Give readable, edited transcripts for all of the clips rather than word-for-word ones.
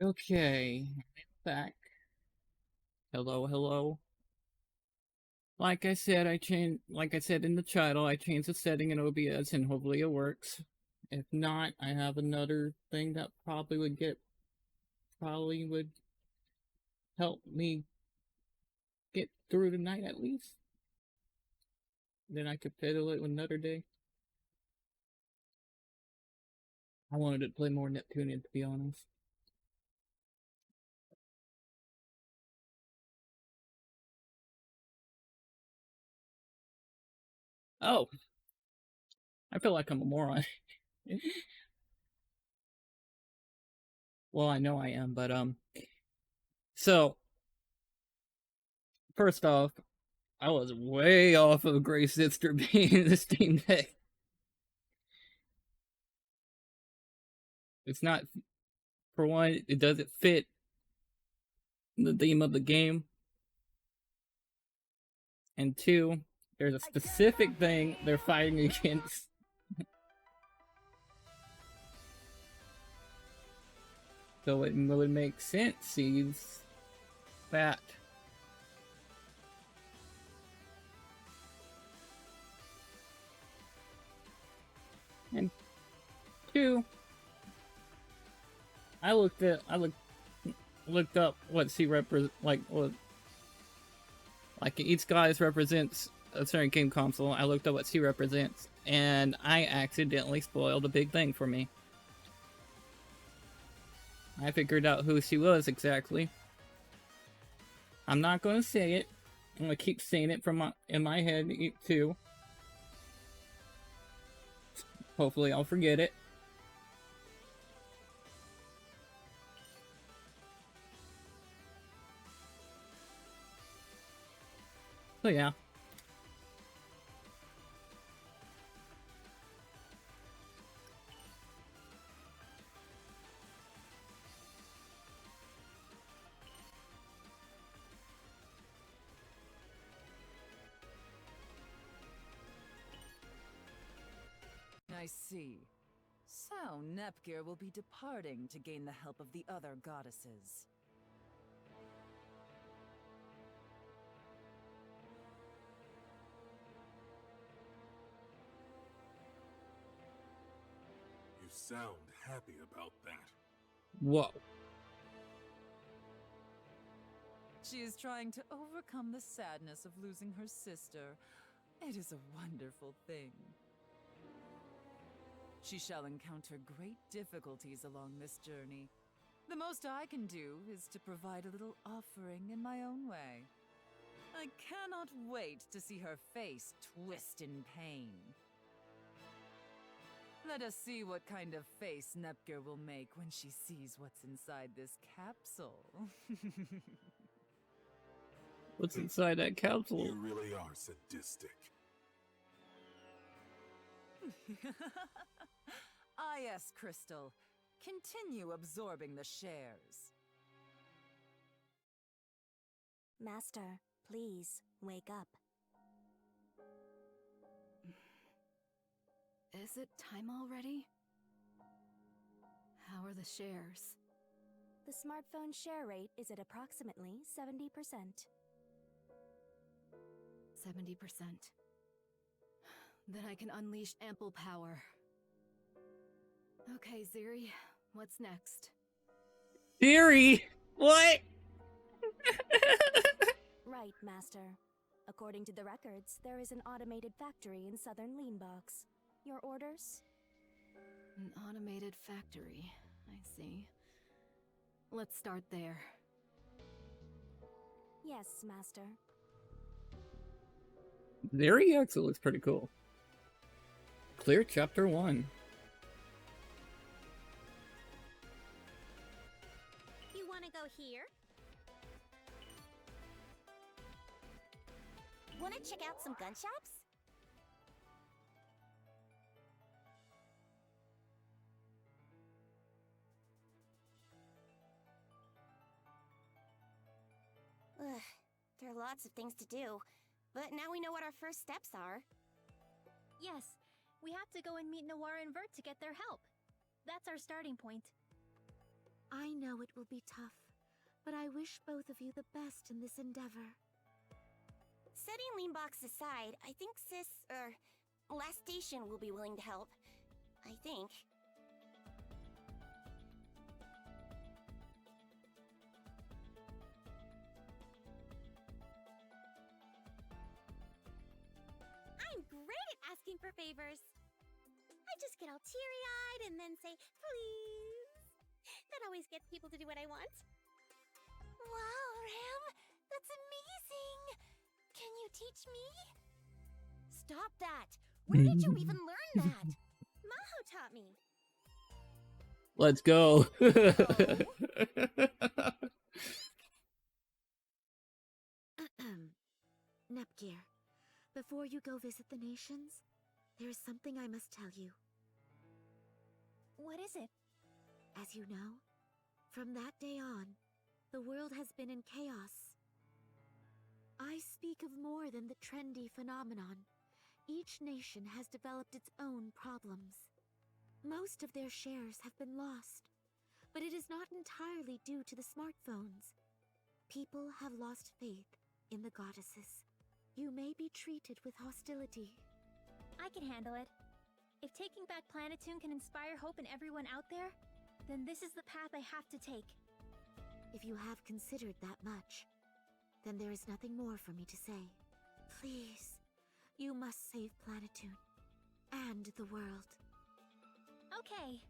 Okay, back. Hello, hello. Like I said, like I said in the title, I changed the setting in OBS and hopefully it works. If not, I have another thing that probably would help me get through the night at least. Then I could fiddle it another day. I wanted to play more Neptunia, to be honest. Oh, I feel like I'm a moron. Well, I know I am, but so first off, I was way off of Grey Sister being in the Steam Deck. It's not, for one, it doesn't fit the theme of the game, and two, there's a specific thing they're fighting against. So it would make sense, sees that. And two, I looked up what she represents, like each guy represents a certain game console. I looked up what she represents, and I accidentally spoiled a big thing for me. I figured out who she was exactly. I'm not gonna say it. I'm gonna keep saying it in my head too. Hopefully, I'll forget it. So yeah. I see. So, Nepgear will be departing to gain the help of the other goddesses. You sound happy about that. Whoa. She is trying to overcome the sadness of losing her sister. It is a wonderful thing. She shall encounter great difficulties along this journey. The most I can do is to provide a little offering in my own way. I cannot wait to see her face twist in pain. Let us see what kind of face Nepgear will make when she sees what's inside this capsule. What's inside that capsule? You really are sadistic. Ah yes, Crystal. Continue absorbing the shares. Master, please, wake up. Is it time already? How are the shares? The smartphone share rate is at approximately 70%. 70%. Then I can unleash ample power. Okay, Ziri, what's next? Theory! What? Right, Master. According to the records, there is an automated factory in southern Leanbox. Your orders? An automated factory, I see. Let's start there. Yes, Master. Theory actually looks pretty cool. Clear chapter 1. You wanna go here? Wanna check out some gun shops? Ugh, there are lots of things to do, but now we know what our first steps are. Yes, we have to go and meet Noir and Vert to get their help. That's our starting point. I know. know it will be tough, but I wish both of you the best in this endeavor. Setting Leanbox aside, I think Last Station will be willing to help. I think. I'm great at asking for favors. I just get all teary-eyed and then say, please. That always gets people to do what I want. Wow, Ram! That's amazing! Can you teach me? Stop that! Where did you even learn that? Maho taught me. Let's go. Nepgear, before you go visit the nations, there is something I must tell you. What is it? As you know, from that day on, the world has been in chaos. I speak of more than the trendy phenomenon. Each nation has developed its own problems. Most of their shares have been lost, but it is not entirely due to the smartphones. People have lost faith in the goddesses. You may be treated with hostility. I can handle it. If taking back Planetoon can inspire hope in everyone out there, then this is the path I have to take. If you have considered that much, then there is nothing more for me to say. Please, you must save Planetoon and the world. Okay.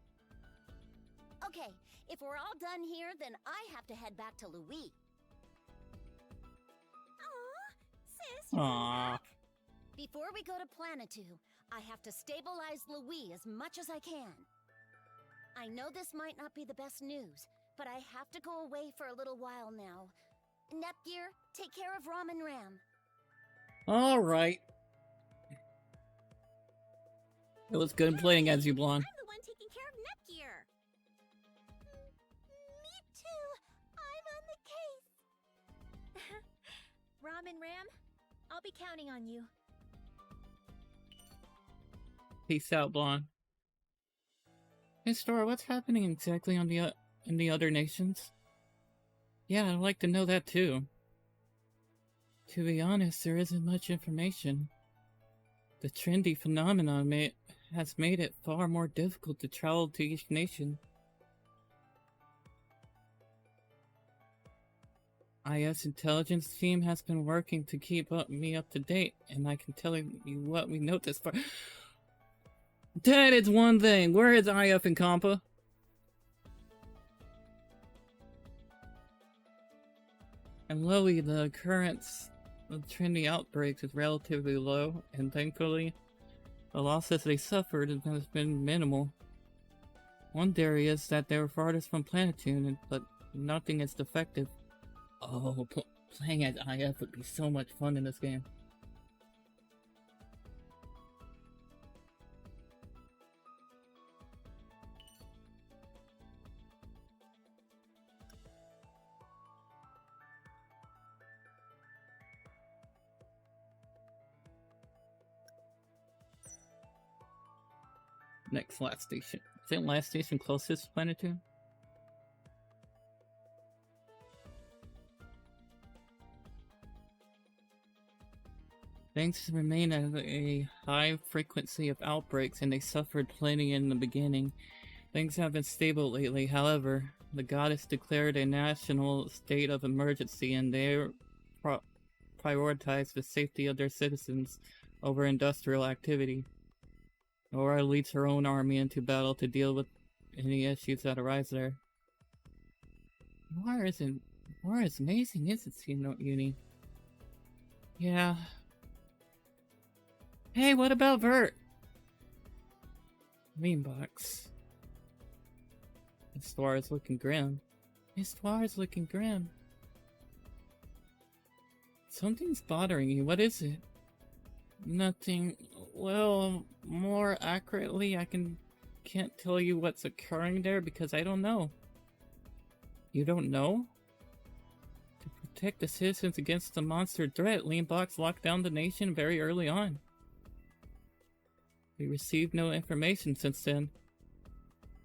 Okay, if we're all done here, then I have to head back to Louis. Aw, sis, you're coming Aww. back? Before we go to Planetoon, I have to stabilize Louis as much as I can. I know this might not be the best news, but I have to go away for a little while now. Nepgear, take care of Ram and Ram. Alright. It was good playing as you, Blonde. I'm the one taking care of Nepgear. Me too. I'm on the case. Ram and Ram, I'll be counting on you. Peace out, Blonde. Hey, Star, what's happening exactly on in the other nations? Yeah, I'd like to know that too. To be honest, there isn't much information. The trendy phenomenon has made it far more difficult to travel to each nation. IS intelligence team has been working to keep me up to date, and I can tell you what we know this far. That is one thing. Where is IF and Compa? And Loey, the occurrence of trendy outbreaks is relatively low, and thankfully, the losses they suffered has been minimal. One theory is that they were farthest from Planetoon, but nothing is defective. Oh, playing as IF would be so much fun in this game. Next last station. I think last station closest to Planetoon. Things remain at a high frequency of outbreaks, and they suffered plenty in the beginning. Things have been stable lately, however. The goddess declared a national state of emergency, and they prioritized the safety of their citizens over industrial activity. Aura leads her own army into battle to deal with any issues that arise there. Aura is amazing, isn't she, Uni? Yeah. Hey, what about Vert? Leanbox. Histoire is looking grim. Histoire is looking grim. Something's bothering you. What is it? Nothing. Well, more accurately, can't tell you what's occurring there because I don't know. You don't know? To protect the citizens against the monster threat, Leanbox locked down the nation very early on. We received no information since then.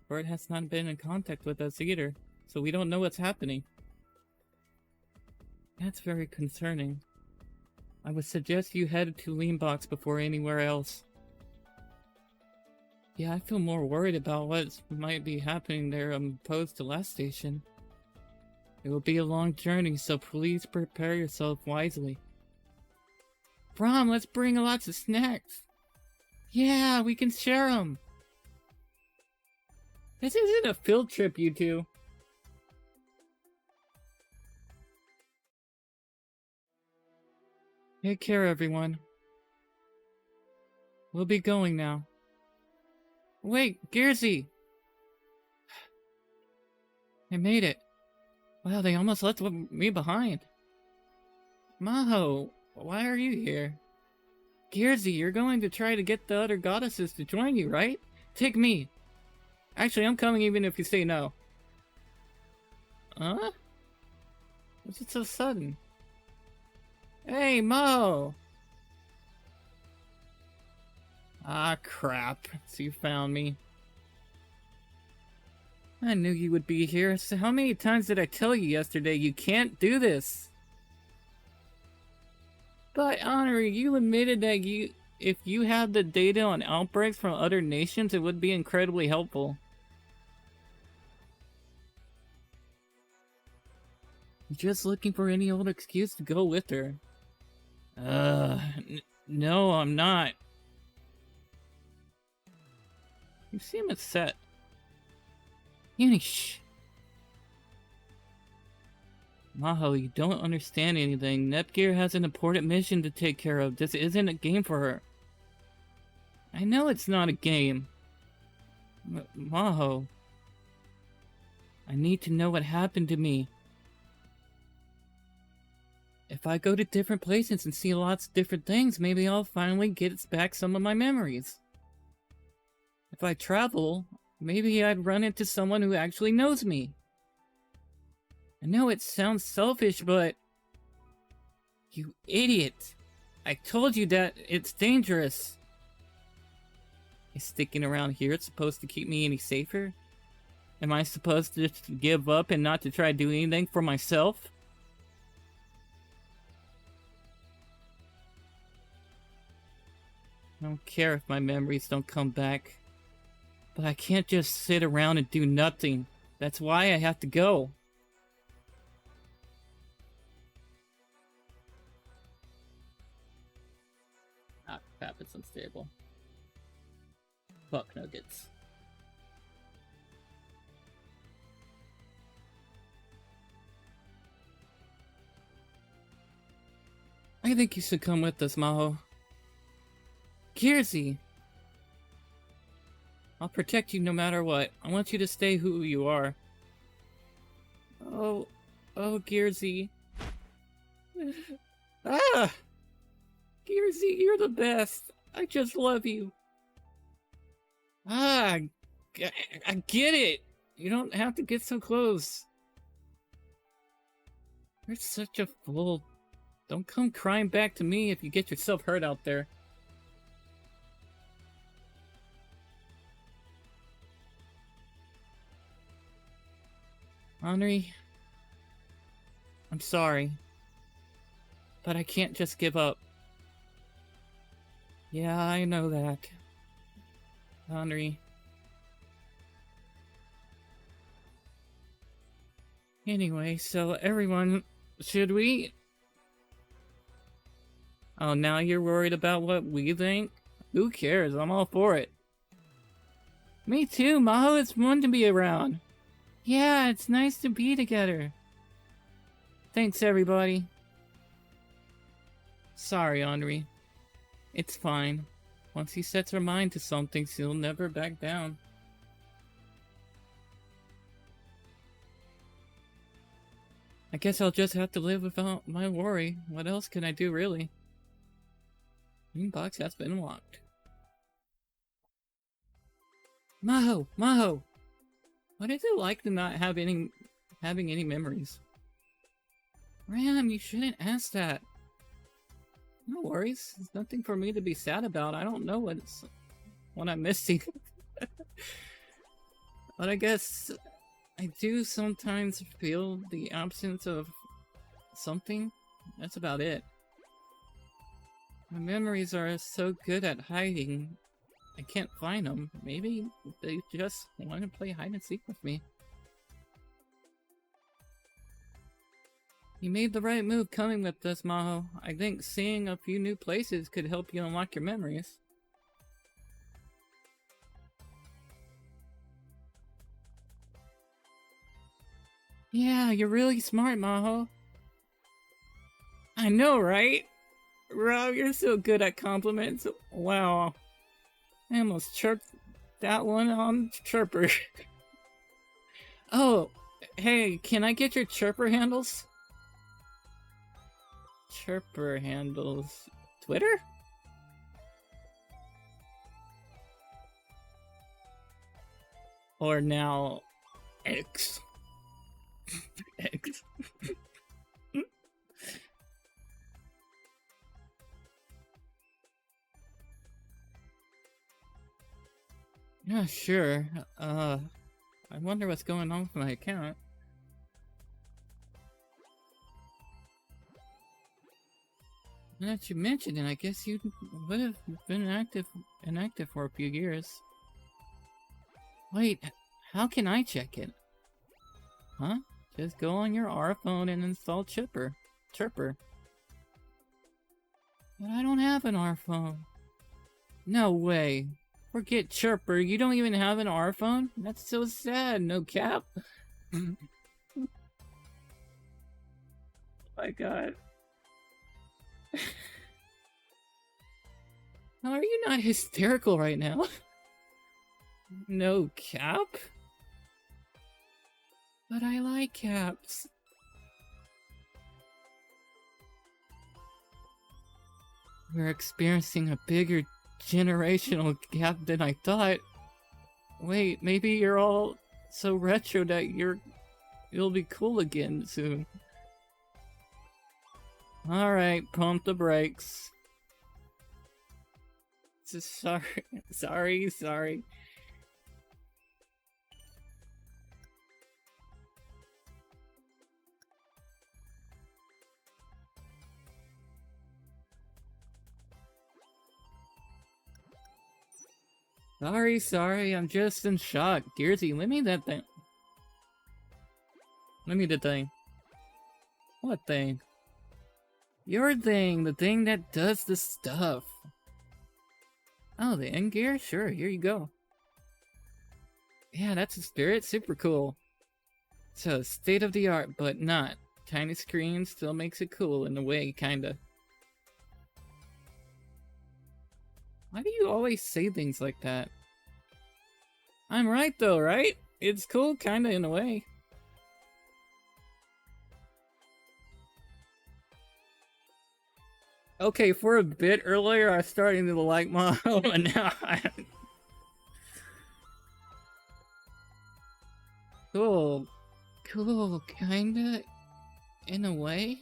Bert has not been in contact with us either. so we don't know what's happening. That's very concerning. I would suggest you head to Leanbox before anywhere else. Yeah, I feel more worried about what might be happening there opposed to last station. It will be a long journey, so please prepare yourself wisely. Brom, let's bring lots of snacks. Yeah, we can share them. This isn't a field trip, you two. Take care, everyone. We'll be going now. Wait, Gearsy! I made it. Wow, they almost left me behind. Maho, why are you here? Gearsy, you're going to try to get the other goddesses to join you, right? Take me. Actually, I'm coming even if you say no. Huh? What's it so sudden? Hey, Mo! Ah, crap. So you found me. I knew you would be here. So how many times did I tell you yesterday you can't do this? But, Honorary, you admitted that if you had the data on outbreaks from other nations, it would be incredibly helpful. Just looking for any old excuse to go with her. No, I'm not. You seem upset. Shh. Maho, you don't understand anything. Nepgear has an important mission to take care of. This isn't a game for her. I know it's not a game. Maho. I need to know what happened to me. If I go to different places and see lots of different things, maybe I'll finally get back some of my memories. If I travel, maybe I'd run into someone who actually knows me. I know it sounds selfish, but... You idiot! I told you that it's dangerous! Is sticking around here supposed to keep me any safer? Am I supposed to just give up and not to try to do anything for myself? I don't care if my memories don't come back. But I can't just sit around and do nothing. That's why I have to go. Ah, crap, it's unstable. Fuck nuggets. I think you should come with us, Maho. Gearsy! I'll protect you no matter what. I want you to stay who you are. Oh, Gearsy. Ah! Gearsy, you're the best. I just love you. Ah, I get it. You don't have to get so close. You're such a fool. Don't come crying back to me if you get yourself hurt out there. Henri, I'm sorry, but I can't just give up. Yeah, I know that. Henri. Anyway, so everyone, should we... Oh, now you're worried about what we think? Who cares? I'm all for it. Me too, Maho. It's fun to be around. Yeah, it's nice to be together. Thanks, everybody. Sorry, Henri. It's fine. Once he sets her mind to something, she'll never back down. I guess I'll just have to live without my worry. What else can I do, really? Box has been unlocked. Maho! Maho! What is it like to not have having any memories? Ram, you shouldn't ask that. No worries. There's nothing for me to be sad about. I don't know what I'm missing. But I guess I do sometimes feel the absence of something. That's about it. My memories are so good at hiding, I can't find them. Maybe they just want to play hide and seek with me. You made the right move coming with this, Maho. I think seeing a few new places could help you unlock your memories. Yeah, you're really smart, Maho. I know, right? Rob, you're so good at compliments. Wow. I almost chirped that one on Chirper. Oh, hey, can I get your Chirper handles? Chirper handles... Twitter? Or now... X. X. Yeah, sure. I wonder what's going on with my account. Now that you mentioned it, I guess you would have been inactive for a few years. Wait, how can I check it? Huh? Just go on your R phone and install Chirper. But I don't have an R phone. No way. Forget Chirper, you don't even have an R phone? That's so sad, no cap. Oh my god. How are you not hysterical right now? No cap? But I like caps. We're experiencing a bigger generational gap than I thought. Wait, maybe you're all so retro that you'll be cool again soon. Alright, pump the brakes. Sorry. Sorry, I'm just in shock. Gearsy, let me that thing. Let me the thing. What thing? Your thing, the thing that does the stuff. Oh, the end gear? Sure, here you go. Yeah, that's the spirit. Super cool. So, state of the art, but not. Tiny screen still makes it cool in a way, kinda. Why do you always say things like that? I'm right though, right? It's cool, kinda, in a way. Okay, for a bit earlier, I was starting to like Maho, and now Cool, kinda, in a way.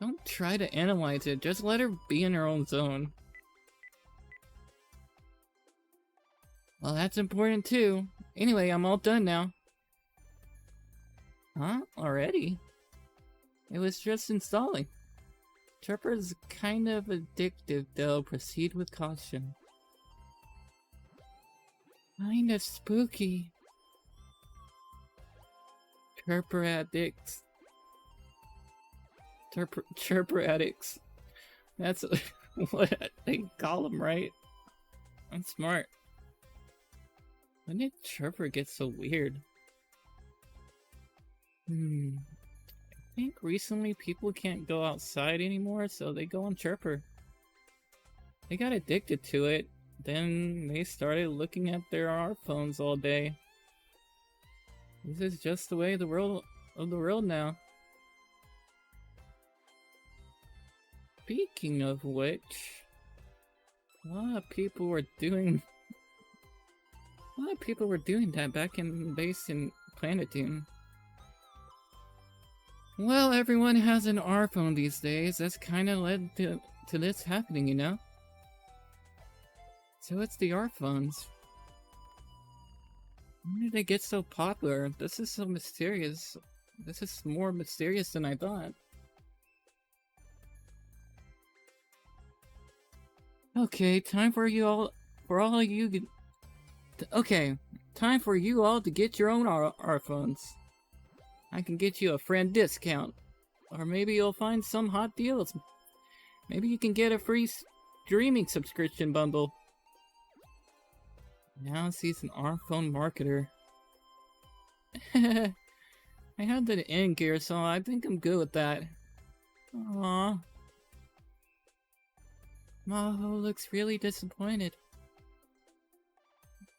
Don't try to analyze it, just let her be in her own zone. Well, that's important too. Anyway, I'm all done now. Huh? Already? It was just installing. Chirper's kind of addictive though, proceed with caution. Kinda spooky. Chirper addicts. Chirper addicts. That's what they call them, right? I'm smart. When did Chirper get so weird? I think recently people can't go outside anymore, so they go on Chirper. They got addicted to it, then they started looking at their R phones all day. This is just the way of the world now. Speaking of which, a lot of people were doing that back in base in Planet Doom. Well, everyone has an R phone these days. That's kind of led to this happening, you know? So it's the R phones. When did they get so popular? This is so mysterious. This is more mysterious than I thought. Okay, time for you all, okay, time for you all to get your own R phones. I can get you a friend discount. Or maybe you'll find some hot deals. Maybe you can get a free streaming subscription bundle. Now he's an R phone marketer. I had the end gear, so I think I'm good with that. Aww. Maho looks really disappointed.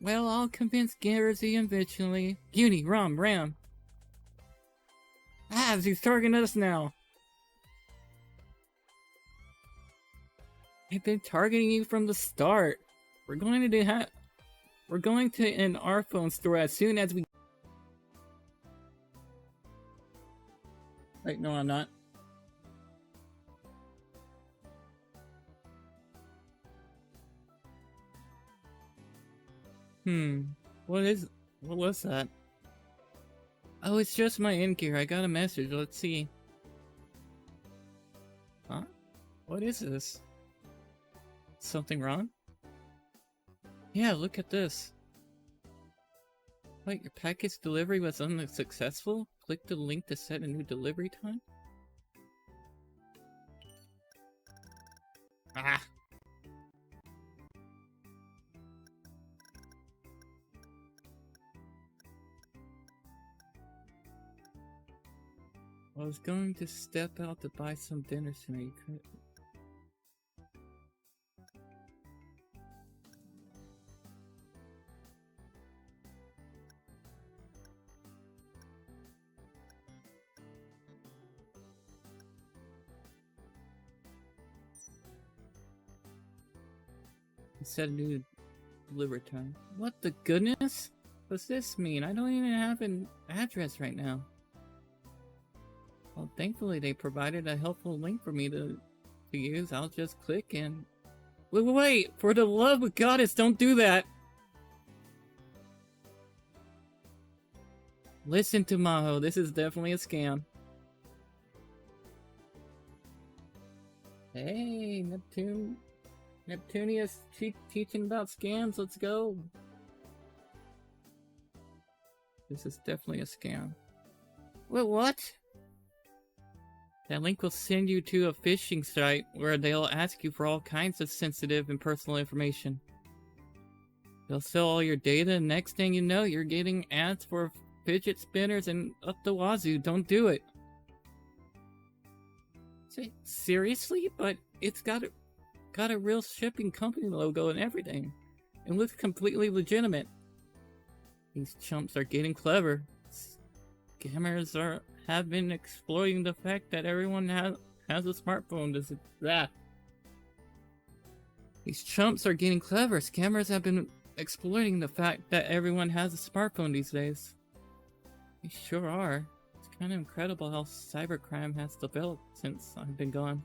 Well, I'll convince Garrity eventually. Uni, Ram, Ram. Ah, he's targeting us now. I've been targeting you from the start. We're going to an R phone store as soon as we. Wait, no, I'm not. What was that? Oh, it's just my in gear. I got a message. Let's see. Huh? What is this? Something wrong? Yeah, look at this. Wait, your package delivery was unsuccessful? Click the link to set a new delivery time? Ah! I was going to step out to buy some dinner tonight. You couldn't. Set a new delivery time. What the goodness? What's this mean? I don't even have an address right now. Well, thankfully they provided a helpful link for me to use. I'll just click and... Wait! For the love of goddess, don't do that! Listen to Maho, this is definitely a scam. Hey, Neptunia's teaching about scams, let's go! This is definitely a scam. Wait, what? That link will send you to a phishing site where they'll ask you for all kinds of sensitive and personal information. They'll sell all your data, and next thing you know, you're getting ads for fidget spinners and up the wazoo. Don't do it. Seriously? But it's got a real shipping company logo and everything. It looks completely legitimate. These chumps are getting clever. Scammers have been exploiting the fact that everyone has a smartphone. These chumps are getting clever. Scammers have been exploiting the fact that everyone has a smartphone these days. They sure are. It's kind of incredible how cybercrime has developed since I've been gone.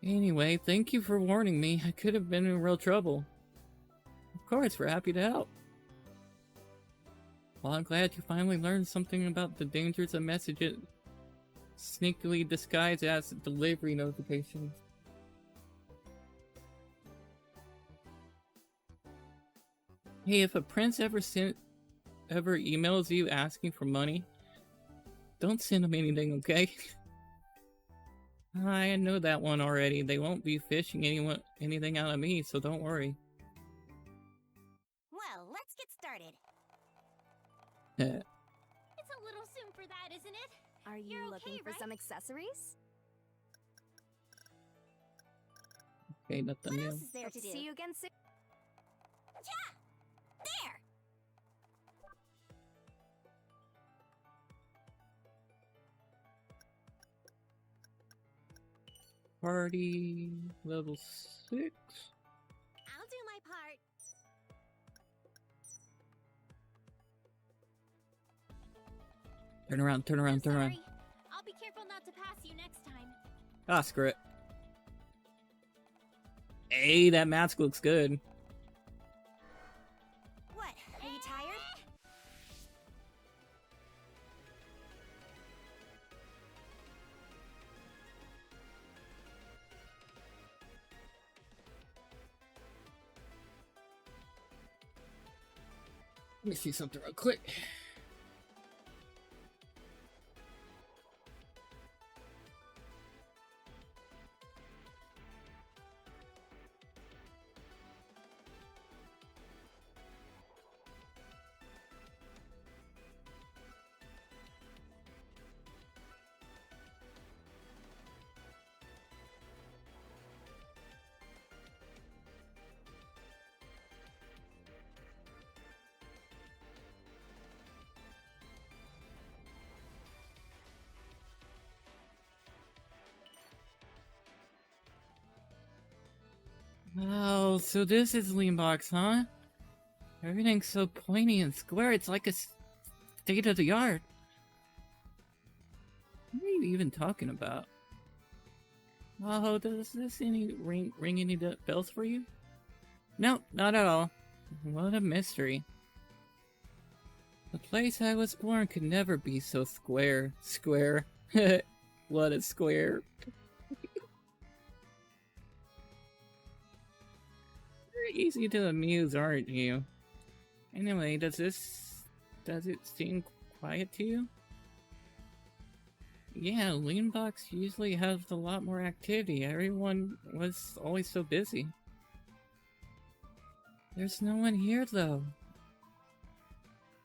Anyway, thank you for warning me. I could have been in real trouble. Of course, we're happy to help. Well, I'm glad you finally learned something about the dangers of messages sneakily disguised as delivery notifications. Hey, if a prince ever emails you asking for money, don't send them anything, okay? I know that one already. They won't be fishing anything out of me, so don't worry. Well, let's get started. Yeah. It's a little soon for that, isn't it? Are you You're looking okay, for right? some accessories? Okay, nothing What new. else is there Hope to to do? see you again soon. There! Party level 6. I'll do my part. Turn around, turn around, turn around. Sorry. I'll be careful not to pass you next time. Ah, screw it. Hey, that mask looks good. What? Are you tired? Let me see something real quick. Oh, so this is Leanbox, huh? Everything's so pointy and square, it's like a state of the art. What are you even talking about? Oh, does this ring any bells for you? No, not at all. What a mystery. The place I was born could never be so square. Square. What a square. Very easy to amuse, aren't you? Anyway, does it seem quiet to you? Yeah, Leanbox usually has a lot more activity. Everyone was always so busy. There's no one here, though.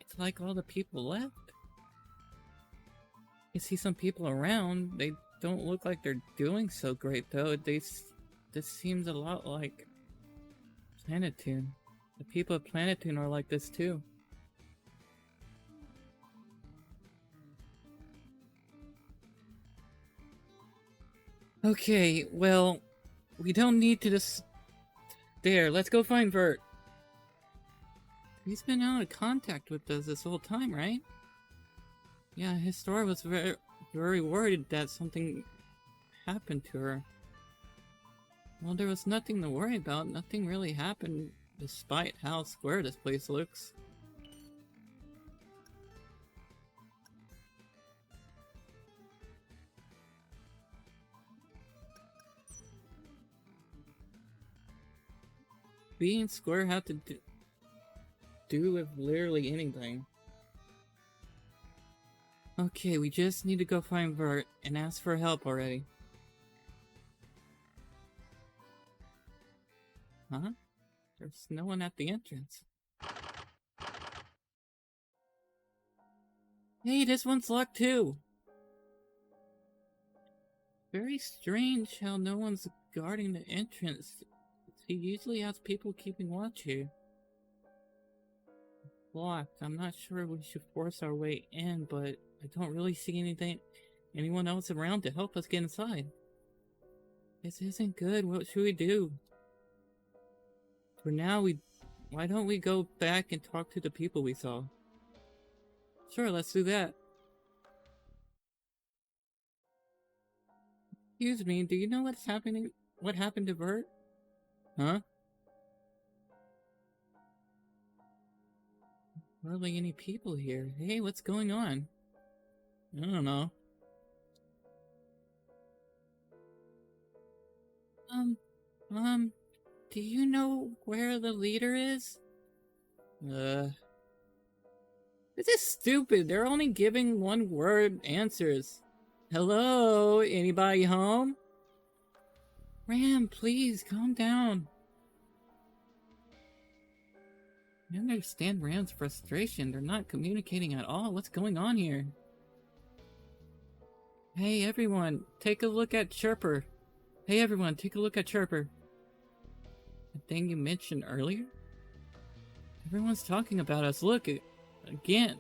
It's like all the people left. You see some people around. They don't look like they're doing so great, though. This seems a lot like Planetoon. The people of Planetoon are like this, too. Okay, well, we don't need to just... There, let's go find Vert. He's been out of contact with us this whole time, right? Yeah, Histora was very worried that something happened to her. Well, there was nothing to worry about. Nothing really happened, despite how square this place looks. Being square had to do with literally anything. Okay, we just need to go find Vert and ask for help already. Huh? There's no one at the entrance. Hey, this one's locked too! Very strange how no one's guarding the entrance. He usually has people keeping watch here. Locked. I'm not sure we should force our way in, but I don't really see anyone else around to help us get inside. This isn't good. What should we do? For now, why don't we go back and talk to the people we saw? Sure, let's do that. Excuse me, do you know what's happening? What happened to Bert? Huh? Hardly any people here. Hey, what's going on? I don't know. Do you know where the leader is? This is stupid. They're only giving one-word answers. Hello? Anybody home? Ram, please, calm down. I understand Ram's frustration. They're not communicating at all. What's going on here? Hey, everyone, take a look at Chirper. Hey, everyone, take a look at Chirper. The thing you mentioned earlier? Everyone's talking about us. Look, again.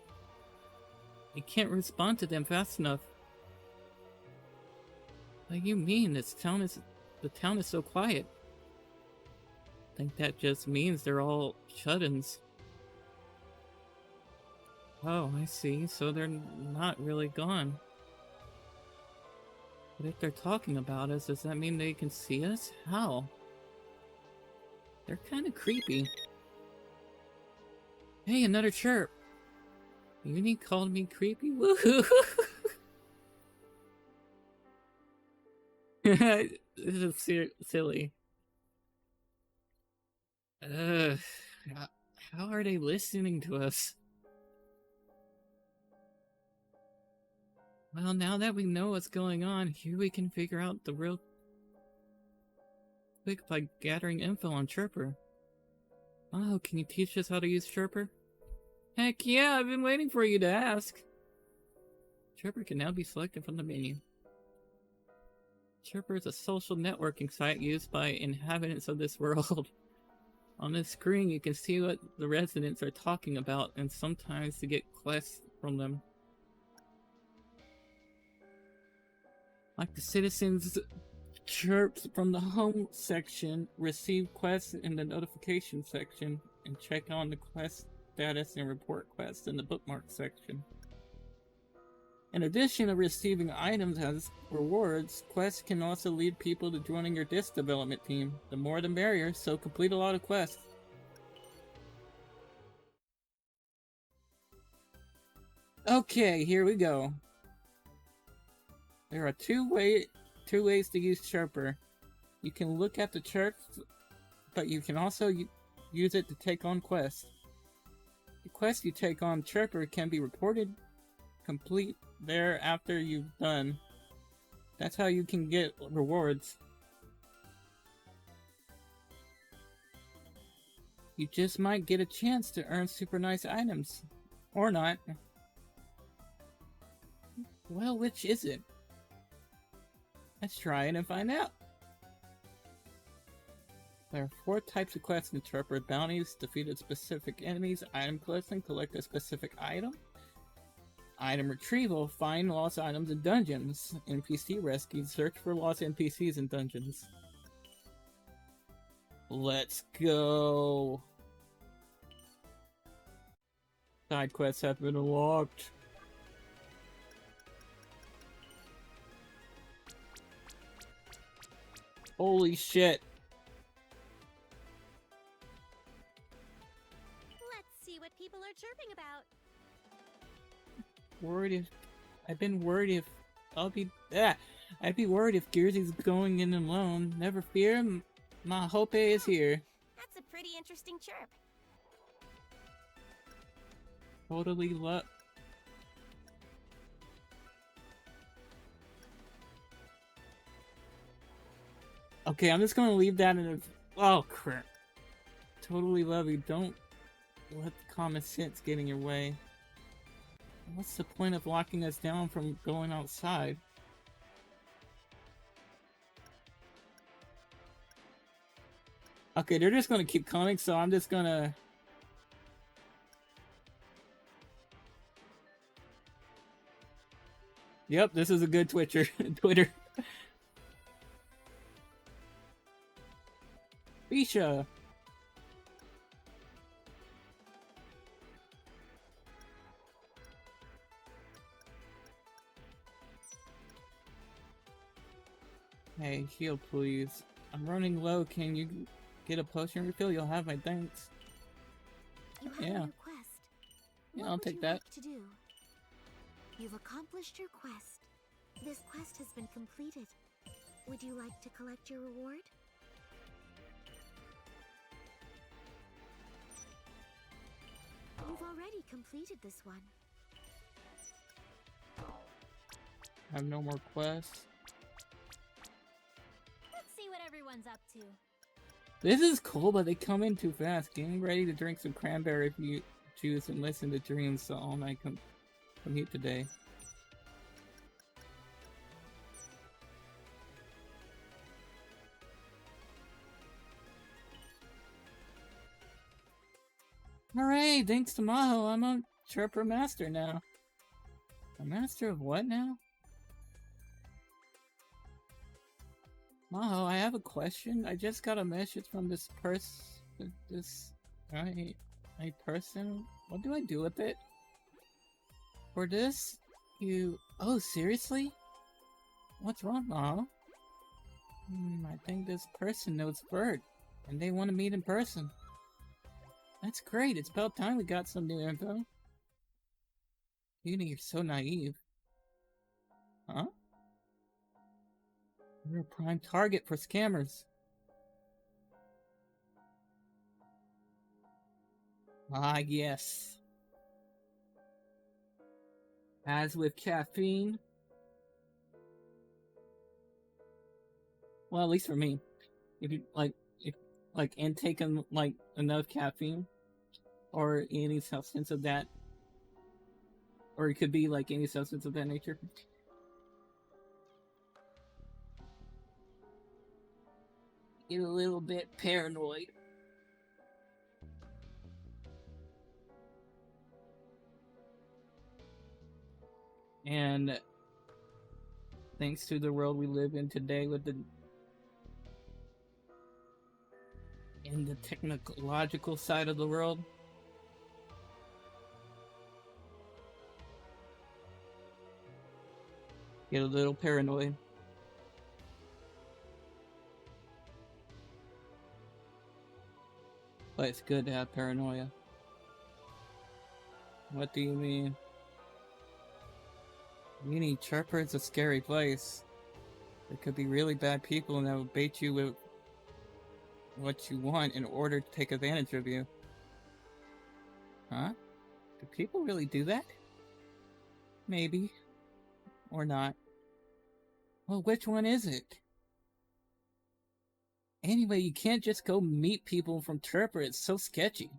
You can't respond to them fast enough. What do you mean? The town is so quiet. I think that just means they're all shut-ins. Oh, I see. So they're not really gone. But if they're talking about us, does that mean they can see us? How? They're kind of creepy. Hey, another chirp. Uni called me creepy. Woohoo! This is silly. Ugh. How are they listening to us? Well, now that we know what's going on, here we can figure out the real quick by gathering info on Chirper. Oh, can you teach us how to use Chirper? Heck yeah, I've been waiting for you to ask. Chirper can now be selected from the menu. Chirper is a social networking site used by inhabitants of this world. On this screen, you can see what the residents are talking about and sometimes to get quests from them. Like the citizens' chirps from the home section, receive quests in the notification section, and check on the quest status and report quests in the bookmark section. In addition to receiving items as rewards, quests can also lead people to joining your disc development team. The more the merrier, so complete a lot of quests. Okay, here we go. There are two ways to use Chirper. You can look at the chirps, but you can also use it to take on quests. The quest you take on Chirper can be reported complete there after you've done. That's how you can get rewards. You just might get a chance to earn super nice items. Or not. Well, which is it? Let's try it and find out. There are 4 types of quests in Chirper: bounties, defeat specific enemies, item collection, collect a specific item, item retrieval, find lost items in dungeons, NPC rescue, search for lost NPCs in dungeons. Let's go. Side quests have been unlocked. Holy shit. Let's see what people are chirping about. I'd be worried if Gearsy's going in alone. Never fear, my Hope is here. That's a pretty interesting chirp. Totally love. Okay, I'm just gonna leave that in a. Oh crap! Totally love you. Don't let common sense get in your way. What's the point of locking us down from going outside? Okay, they're just gonna keep coming, so I'm just gonna. Yep, this is a good Twitter. Bisha. Hey, heal please. I'm running low. Can you get a potion refill? You'll have my thanks. You have Yeah. a new quest. Yeah, What I'll would take you that. like to do? You've accomplished your quest. This quest has been completed. Would you like to collect your reward? You've already completed this one. I have no more quests. Let's see what everyone's up to. This is cool, but they come in too fast. Getting ready to drink some cranberry juice and listen to dreams so all night commute today. Hooray! Thanks to Maho, I'm a Chirper Master now. A Master of what now? Maho, I have a question. I just got a message from this person. What do I do with it? For this, oh, seriously? What's wrong, Maho? I think this person knows Bird, and they want to meet in person. That's great. It's about time we got some new info. You're so naive. Huh? You're a prime target for scammers. Ah, yes. As with caffeine. Well, at least for me. If you intake enough caffeine or any substance of that, or it could be like any substance of that nature. Get a little bit paranoid. And thanks to the world we live in today with the technological side of the world, get a little paranoid. But it's good to have paranoia. What do you mean? Meaning Chirper is a scary place. There could be really bad people and that will bait you with what you want in order to take advantage of you. Huh? Do people really do that? Maybe. Or not. Well, which one is it? Anyway, you can't just go meet people from Chirper. It's so sketchy.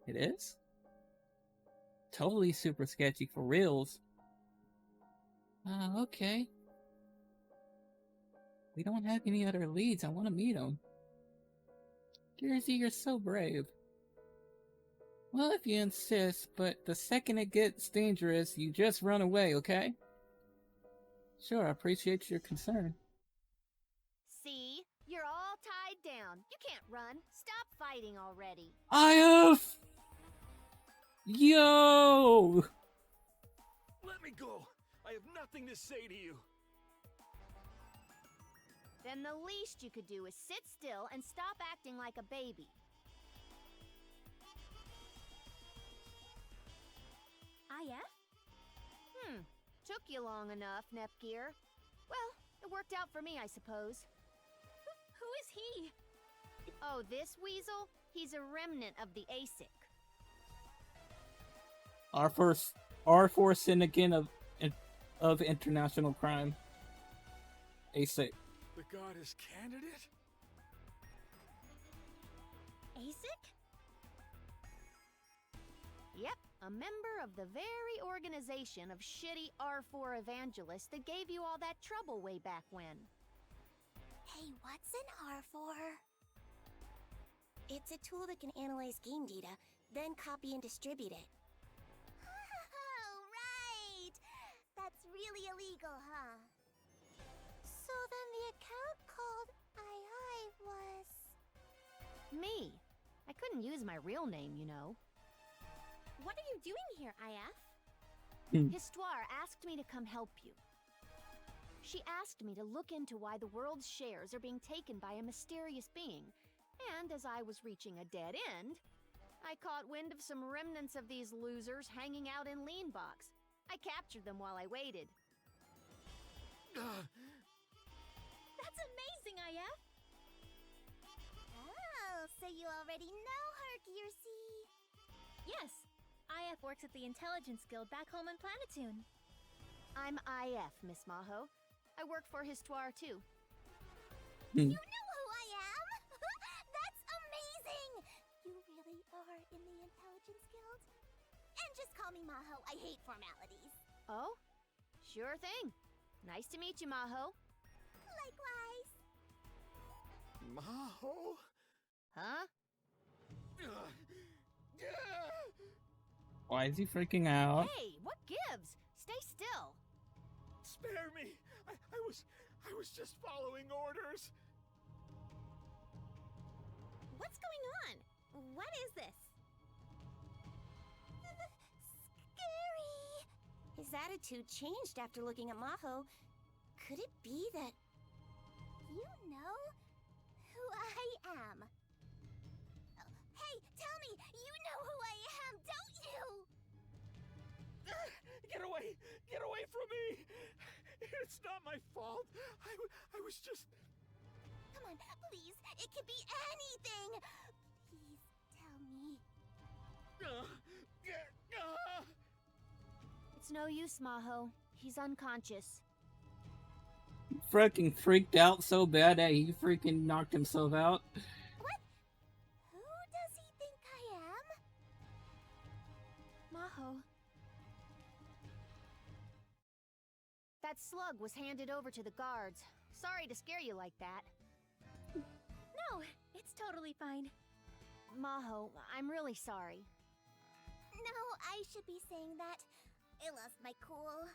It is? Totally super sketchy for reals. Okay. We don't have any other leads. I want to meet them. Jersey, you're so brave. Well, if you insist, but the second it gets dangerous, you just run away, okay? Sure, I appreciate your concern. See? You're all tied down. You can't run. Stop fighting already. IF! Yo! Let me go! I have nothing to say to you. Then the least you could do is sit still and stop acting like a baby. IF? Took you long enough, Nepgear. Well, it worked out for me, I suppose. Who is he? Oh, this weasel? He's a remnant of the ASIC. R4 syndicate of international crime. ASIC. The goddess candidate? ASIC? Yep, a member of the very organization of shitty R4 evangelists that gave you all that trouble way back when. Hey, what's an R4? It's a tool that can analyze game data, then copy and distribute it. Oh, right! That's really illegal, huh? So then the account called II was... Me. I couldn't use my real name, you know. What are you doing here, IF? Histoire asked me to come help you. She asked me to look into why the world's shares are being taken by a mysterious being, and as I was reaching a dead end, I caught wind of some remnants of these losers hanging out in Leanbox. I captured them while I waited. That's amazing, IF! Oh, so you already know her, Gearsey. Yes, IF works at the Intelligence Guild back home in Planetoon. I'm IF, Miss Maho. I work for Histoire, too. You know who I am! That's amazing! You really are in the Intelligence Guild? And just call me Maho, I hate formalities. Oh? Sure thing. Nice to meet you, Maho. Likewise. Maho? Huh? Why is he freaking out? Hey, what gives? Stay still. Spare me! I was just following orders! What's going on? What is this? Scary! His attitude changed after looking at Maho. Could it be that... You know who I am. Oh, hey, was just... Come on, please. It could be anything. Please tell me. It's no use, Maho. He's unconscious. Freaking freaked out so bad that he freaking knocked himself out. What? Who does he think I am? Maho. That slug was handed over to the guards. Sorry to scare you like that. No, it's totally fine. Maho, I'm really sorry. No, I should be saying that. I lost my cool.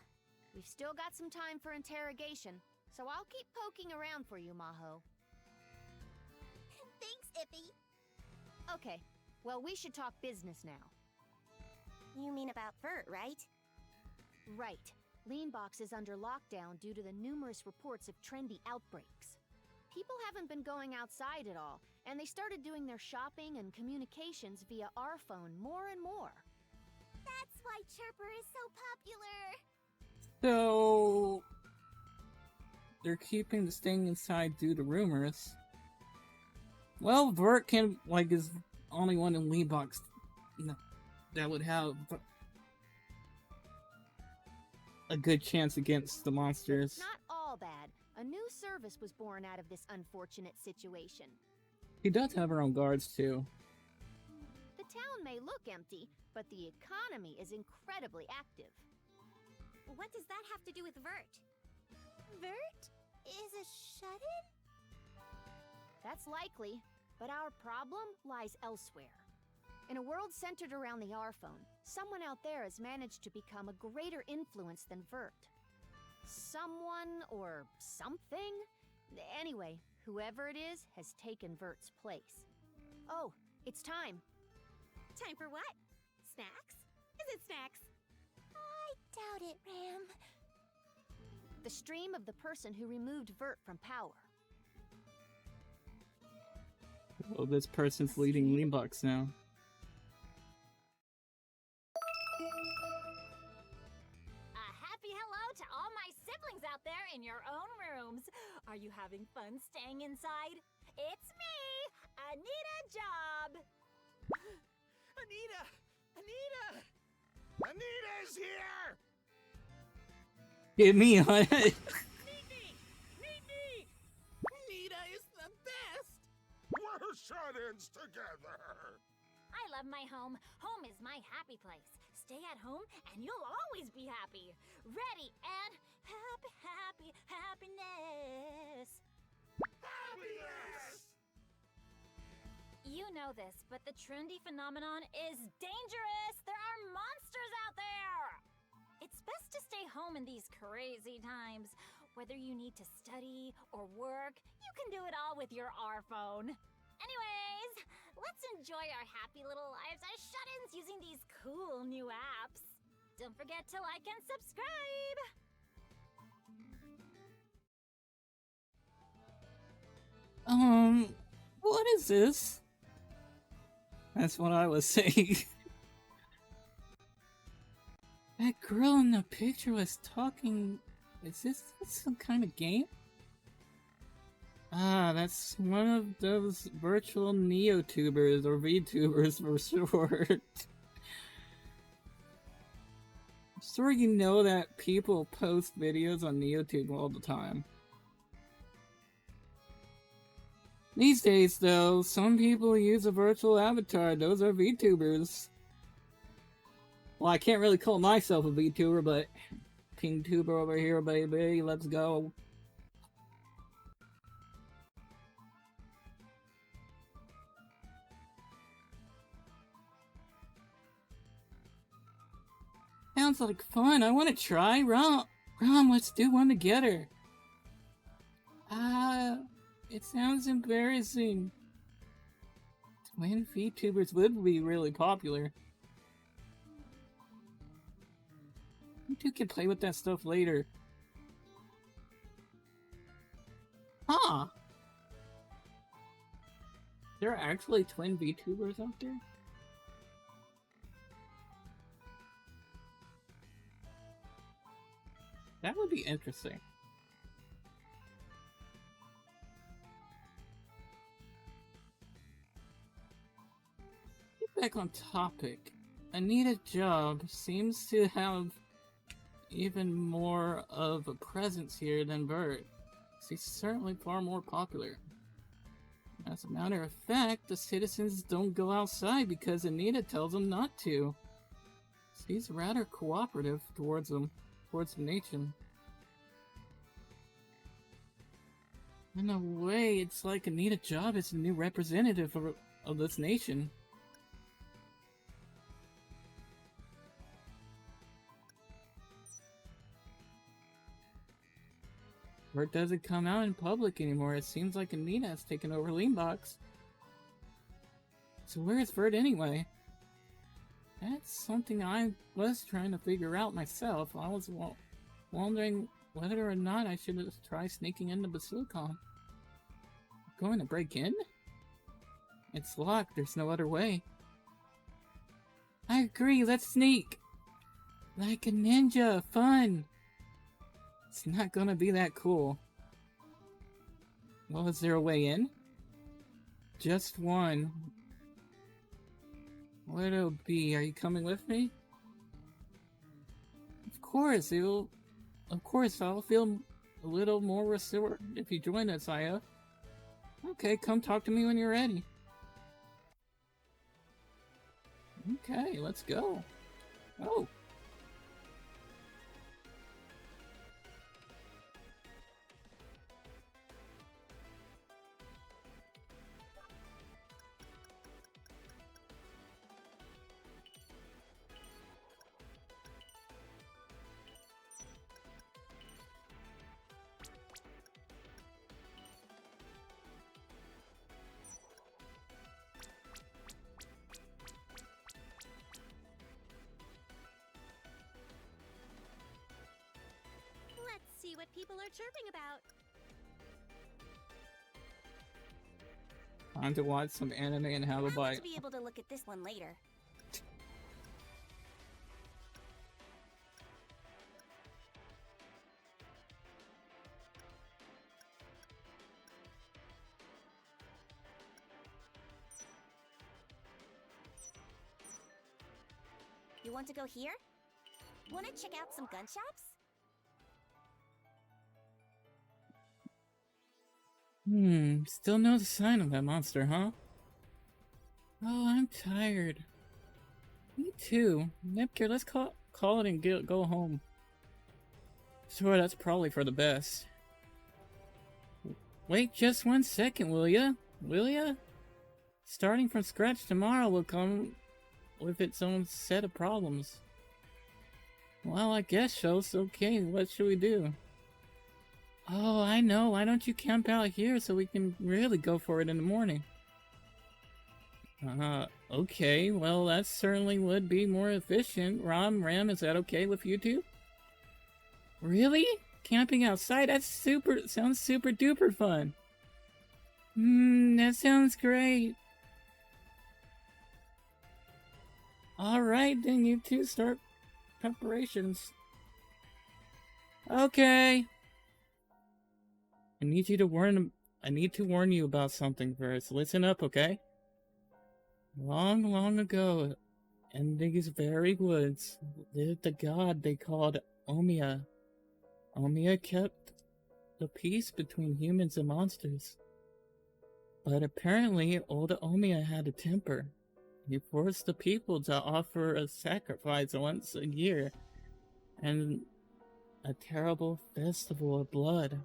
We've still got some time for interrogation, so I'll keep poking around for you, Maho. Thanks, Ippy. Okay, well, we should talk business now. You mean about Vert, right? Right. Leanbox is under lockdown due to the numerous reports of trendy outbreaks. People haven't been going outside at all, and they started doing their shopping and communications via our phone more and more. That's why Chirper is so popular. So they're keeping the staying inside due to rumors. Well, Vert can is only one in Leanbox that would have a good chance against the monsters. It's not all bad. A new service was born out of this unfortunate situation. He does have her own guards too. The town may look empty, but the economy is incredibly active. What does that have to do with Vert? Vert is a shut-in? That's likely, but our problem lies elsewhere. In a world centered around the R-phone, someone out there has managed to become a greater influence than Vert. Someone or something? Anyway, whoever it is has taken Vert's place. Oh, it's time. Time for what? Snacks? Is it snacks? I doubt it, Ram. The stream of the person who removed Vert from power. Well, this person's leading Leanbox now. A happy hello to all my siblings out there in your own rooms. Are you having fun staying inside? It's me, Anita Job. Anita! Anita! Anita's here! Get me on it. Meet me! Meet me! Anita is the best! We're shut-ins together! I love my home. Home is my happy place. Stay at home and you'll always be happy. Ready and happiness. Happiness! You know this, but the trendy phenomenon is dangerous. There are monsters out there. It's best to stay home in these crazy times. Whether you need to study or work, you can do it all with your R-phone. Anyways, let's enjoy our happy little lives as shut-ins using these cool new apps. Don't forget to like and subscribe! What is this? That's what I was saying. That girl in the picture was talking. Is this some kind of game? Ah, that's one of those virtual Neotubers or VTubers for short. I'm sure you know that people post videos on Neotube all the time. These days, though, some people use a virtual avatar. Those are VTubers. Well, I can't really call myself a VTuber, but PingTuber over here, baby. Let's go. Sounds like fun. I want to try. Rom, let's do one together. It sounds embarrassing. Twin VTubers would be really popular. You two can play with that stuff later. Huh. There are actually twin VTubers out there? That would be interesting. back on topic. Anita Job seems to have even more of a presence here than Bert. She's certainly far more popular. As a matter of fact, the citizens don't go outside because Anita tells them not to. She's rather cooperative towards them, towards the nation. In a way, it's like Anita Job is the new representative of this nation. Bert doesn't come out in public anymore. It seems like Anita has taken over Leanbox. So where is Bert anyway? That's something I was trying to figure out myself. I was wondering whether or not I should try sneaking into Basilicon. Going to break in? It's locked. There's no other way. I agree. Let's sneak. Like a ninja. Fun. It's not gonna be that cool. Well, is there a way in? Just one. What it'll be? Are you coming with me? Of course, I'll feel a little more restored if you join us, Aya. Okay, come talk to me when you're ready. Okay, let's go. Oh. Let's see what people are chirping about. Time to watch some anime and have a I'll bite. be able to look at this one later. You want to go here? Want to check out some gun shops? Still no sign of that monster, huh? Oh, I'm tired. Me too. Neptunia, let's call it and go home. Sure, that's probably for the best. Wait just 1 second, will ya? Will ya? Starting from scratch tomorrow will come with its own set of problems. Well, I guess so. So, okay, what should we do? Oh, I know. Why don't you camp out here so we can really go for it in the morning? Okay. Well, that certainly would be more efficient. Ram, is that okay with you two? Really? Camping outside? Sounds super duper fun. That sounds great. Alright, then you two start preparations. Okay. I need to warn you about something first. Listen up, okay? Long ago, in these very woods, lived a god they called Omiya. Omiya kept the peace between humans and monsters. But apparently, old Omiya had a temper. He forced the people to offer a sacrifice once a year, and a terrible festival of blood.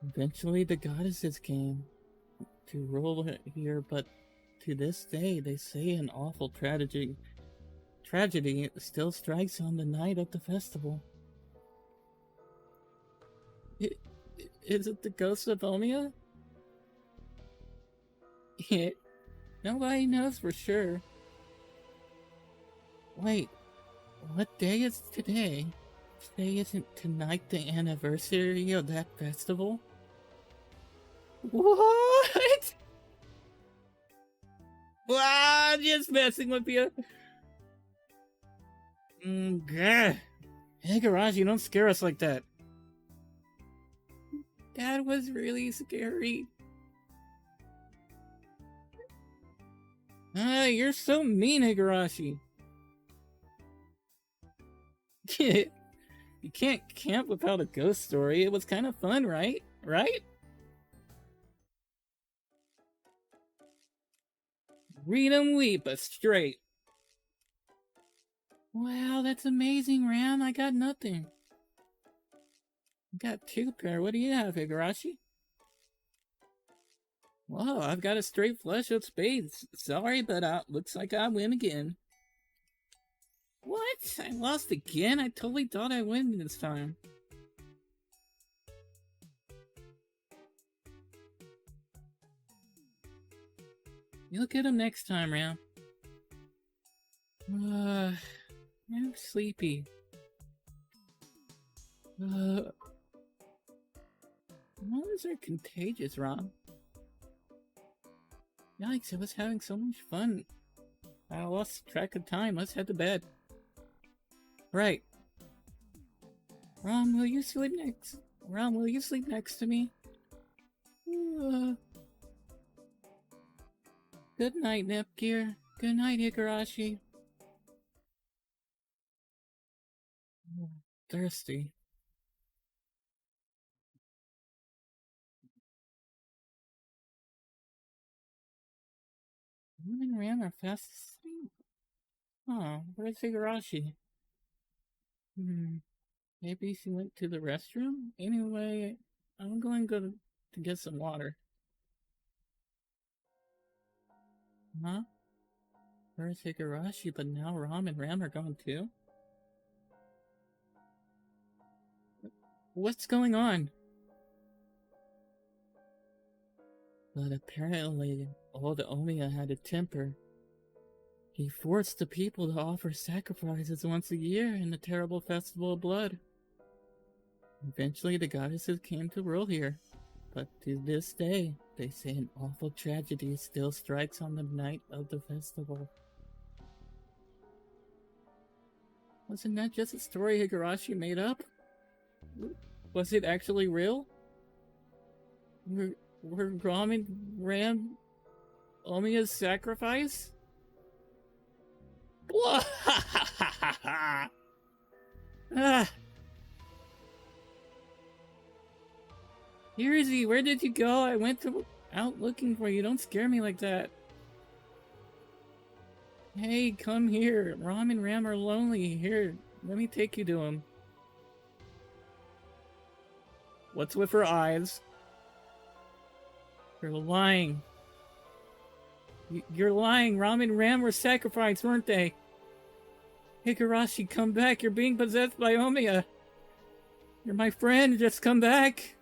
Eventually, the goddesses came to rule here, but to this day, they say an awful tragedy still strikes on the night of the festival. Is it the ghost of Omiya? Nobody knows for sure. Wait, what day is today? Today isn't tonight the anniversary of that festival? What? Wow, just messing with you. Gah. Hey, Garage, you don't scare us like that. That was really scary. Ah, you're so mean, Higurashi. You can't camp without a ghost story. It was kind of fun, right? Right? Read 'em weep, but straight. Wow, that's amazing, Ram. I got nothing. I got 2 pair. What do you have, Higurashi? Whoa, I've got a straight flush of spades. Sorry, but looks like I win again. What? I lost again? I totally thought I win this time. You'll get him next time, Ram. I'm sleepy. Moms are contagious, Ram. Yikes, I was having so much fun. I lost track of time. Let's head to bed. Right. Ram, will you sleep next? Ram, will you sleep next to me? Good night, Nepgear. Good night, Higurashi. Thirsty. Moon and Ram are fast asleep. Oh, where's Higurashi? Maybe she went to the restroom? Anyway, I'm going to get some water. Huh? Where's Higurashi? But now Ram and Ram are gone too? What's going on? But apparently, old Omiya had a temper. He forced the people to offer sacrifices once a year in the terrible festival of blood. Eventually, the goddesses came to rule here. But to this day, they say an awful tragedy still strikes on the night of the festival. Wasn't that just a story Higurashi made up? Was it actually real? Were Ram and Ram Omiya's sacrifice? Here is he. Where did you go? I went out looking for you. Don't scare me like that. Hey, come here. Ram and Ram are lonely. Here, let me take you to him. What's with her eyes? You're lying. You're lying. Ram and Ram were sacrificed, weren't they? Higurashi, come back. You're being possessed by Omiya. You're my friend. Just come back.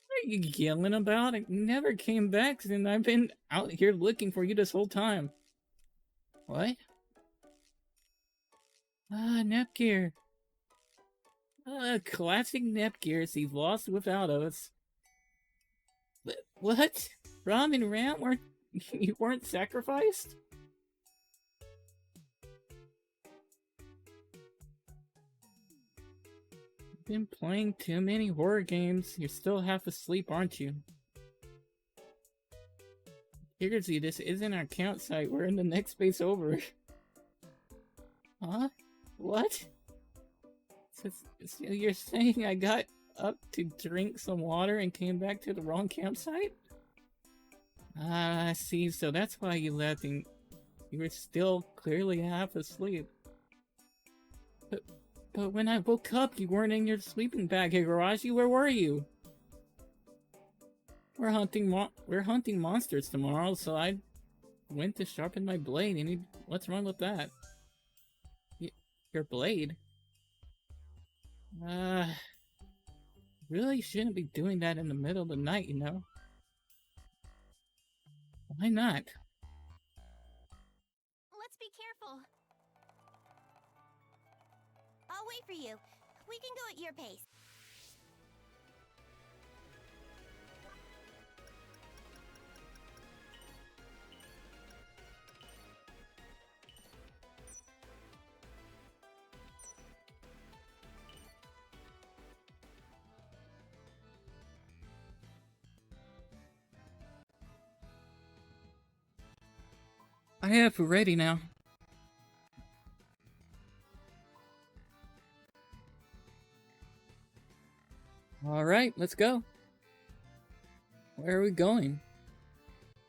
What are you yelling about? I never came back, and I've been out here looking for you this whole time. What? Nepgear. Classic Nepgear. He's lost without us. What? Ram and Ram you weren't sacrificed? You've been playing too many horror games. You're still half asleep, aren't you? Seriously, this isn't our campsite. We're in the next base over. Huh? What? So you're saying I got up to drink some water and came back to the wrong campsite? I see. So that's why you left and you were still clearly half asleep. But when I woke up, you weren't in your sleeping bag, Higurashi. Where were you? We're hunting monsters tomorrow, so I went to sharpen my blade. And what's wrong with that? Your blade? Really shouldn't be doing that in the middle of the night, you know? Why not? Let's be careful. I'll wait for you. We can go at your pace. I have food ready now. Alright, let's go. Where are we going?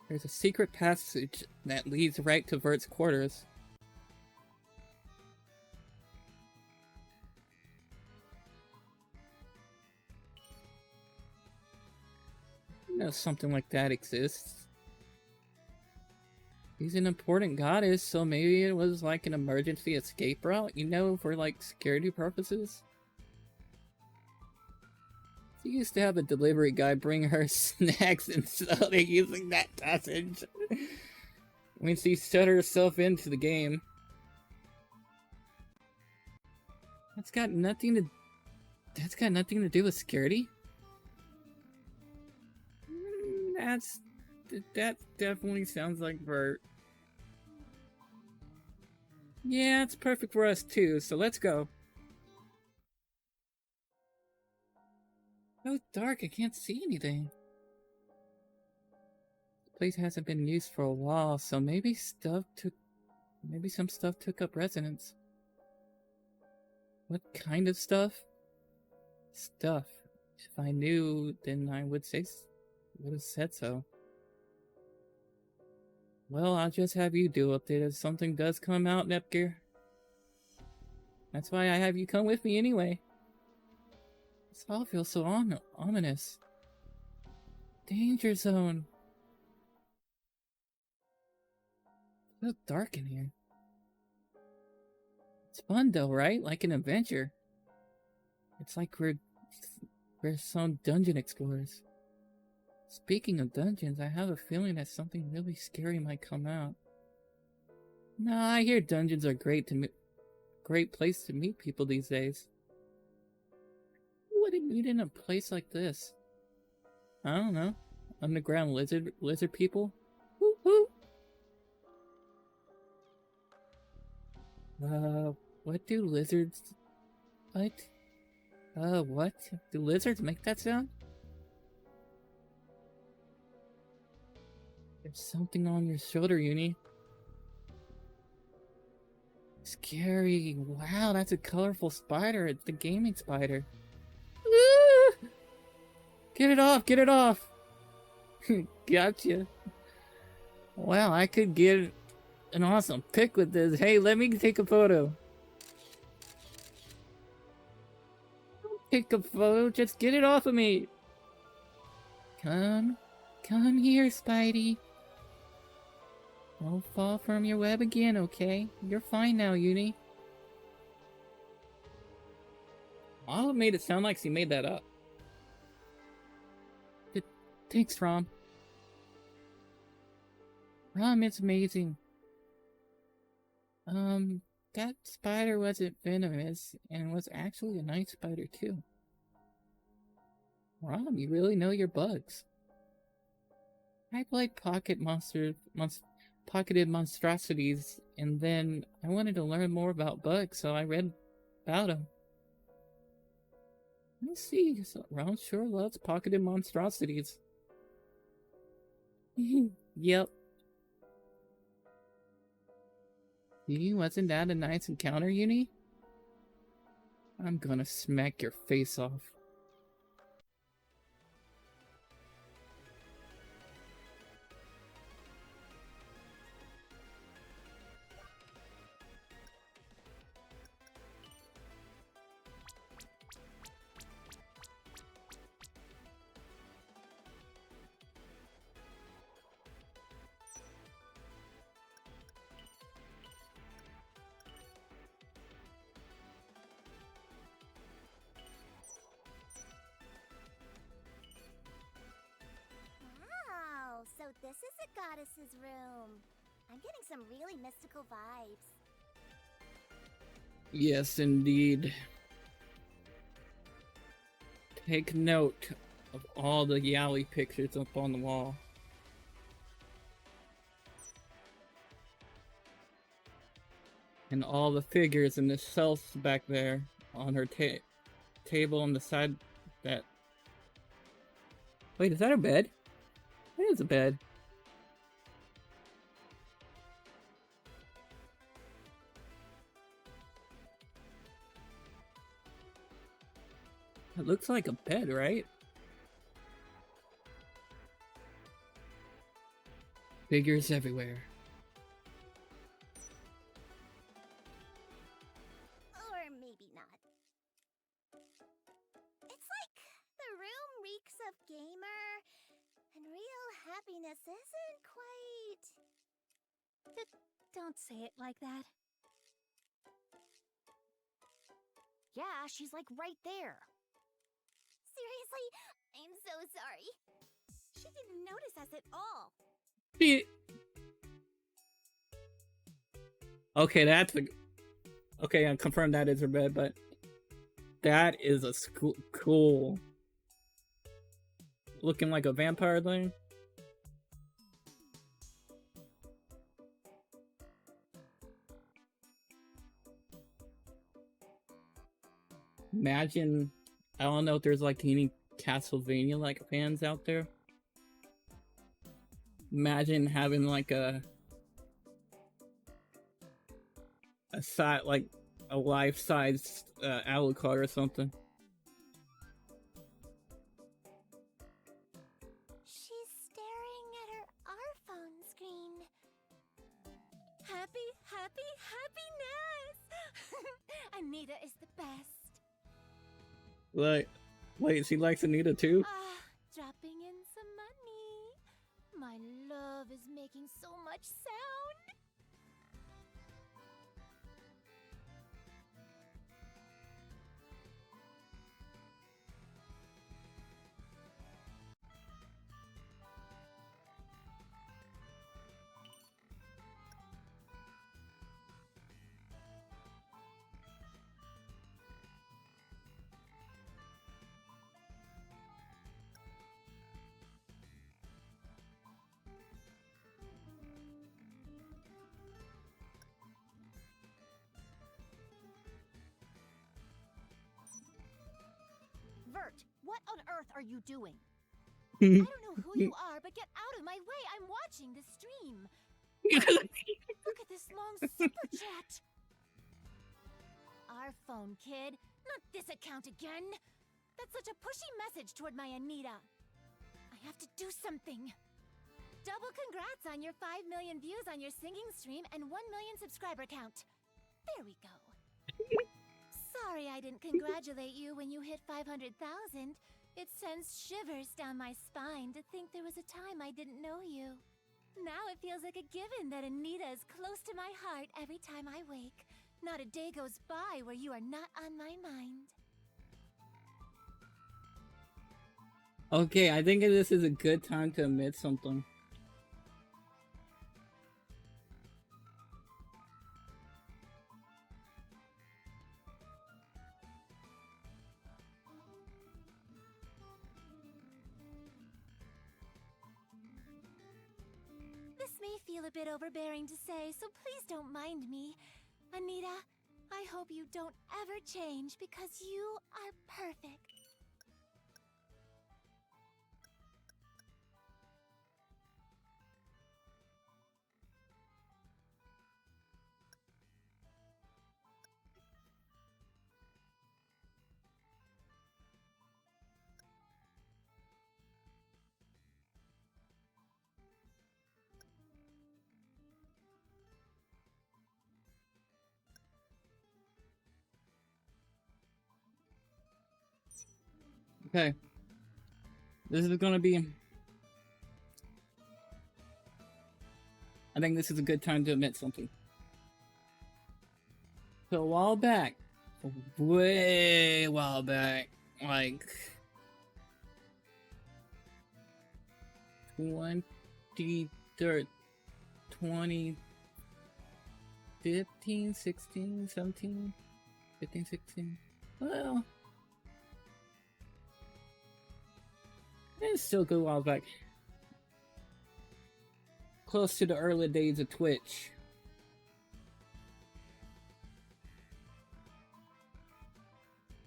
There's a secret passage that leads right to Vert's quarters. You know something like that exists. He's an important goddess, so maybe it was like an emergency escape route, you know, for like security purposes? She used to have a delivery guy bring her snacks and soda using that passage when she shut herself into the game. That's got nothing to do with security? That definitely sounds like Vert. Yeah, it's perfect for us too, so let's go. So dark, I can't see anything. The place hasn't been used for a while, so maybe some stuff took up residence. What kind of stuff? Stuff. If I knew, then I would have said so. Well, I'll just have you do update if something does come out, Nepgear. That's why I have you come with me anyway. This all feels so ominous. Danger zone. It's so dark in here. It's fun though, right? Like an adventure. It's like we're some dungeon explorers. Speaking of dungeons, I have a feeling that something really scary might come out. Nah, I hear dungeons are great place to meet people these days. Who would it meet in a place like this? I don't know. Underground lizard people? Woo-hoo! What do lizards... What? What? Do lizards make that sound? There's something on your shoulder, Uni. Scary. Wow, that's a colorful spider. It's the gaming spider. Ah! Get it off! Get it off! Gotcha. Wow, I could get an awesome pic with this. Hey, let me take a photo. Don't take a photo, just get it off of me. Come here, Spidey. Don't fall from your web again, okay? You're fine now, Uni. Olive made it sound like she made that up. Thanks, Rom. Rom, it's amazing. That spider wasn't venomous, and was actually a nice spider, too. Rom, you really know your bugs. I played pocketed monstrosities, and then I wanted to learn more about bugs, so I read about them. Let's see, so Ron sure loves pocketed monstrosities. Yep. See, wasn't that a nice encounter, Uni? I'm gonna smack your face off. Wow, so this is a goddess's room. I'm getting some really mystical vibes. Yes, indeed. Take note of all the yaoi pictures up on the wall. And all the figures and the shelves back there on her table on the side that... Wait, is that a bed? It is a bed. It looks like a bed, right? Figures everywhere. Or maybe not. It's like the room reeks of gamer, and real happiness isn't quite. Don't say it like that. Yeah, she's like right there. Seriously, I'm so sorry. She didn't notice us at all. Okay, that's a... Okay, I confirmed that is her bed, but... That is a cool... Looking like a vampire thing. Imagine... I don't know if there's like any Castlevania like fans out there. Imagine having like a side, like a life-size Alucard or something. She's staring at her R-phone screen. Happy, happy, happiness! Anita is the best. Like, wait, she likes Anita too? Dropping in some money. My love is making so much sound. Vert, what on earth are you doing? I don't know who you are, but get out of my way. I'm watching the stream. Look at this long super chat. Our phone, kid. Not this account again. That's such a pushy message toward my Anita. I have to do something. Double congrats on your 5 million views on your singing stream and 1 million subscriber count. There we go. Sorry I didn't congratulate you when you hit 500,000. It sends shivers down my spine to think there was a time I didn't know you. Now it feels like a given that Anita is close to my heart every time I wake. Not a day goes by where you are not on my mind. Okay, I think this is a good time to admit something. This may feel a bit overbearing to say, so please don't mind me. Anita, I hope you don't ever change because you are perfect. Okay. This is gonna be... I think this is a good time to admit something. So a while back, way while back, like 2015, 16, 17, 15, 16. Well, it's still a good while back. Close to the early days of Twitch.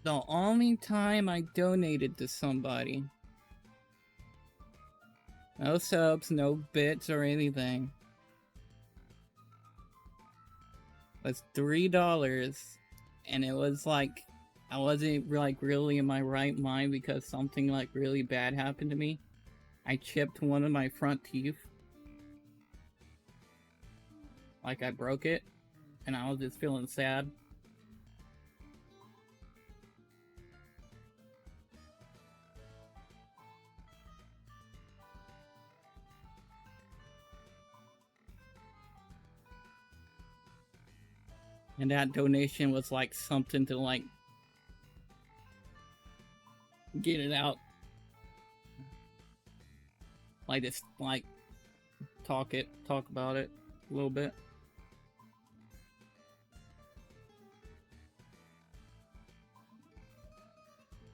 The only time I donated to somebody, no subs, no bits or anything, was $3, and it was like I wasn't like really in my right mind because something like really bad happened to me. I chipped one of my front teeth. Like I broke it, and I was just feeling sad. And that donation was like something to like get it out. Like just like talk about it a little bit.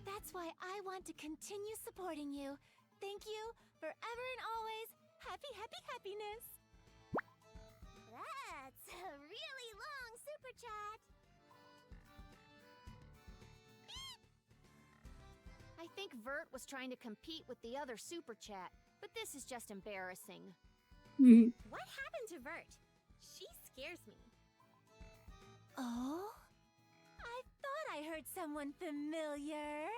That's why I want to continue supporting you. Thank you forever and always. Happy, happy, happiness. That's a really long super chat. I think Vert was trying to compete with the other super chat, but this is just embarrassing. What happened to Vert? She scares me. Oh? I thought I heard someone familiar.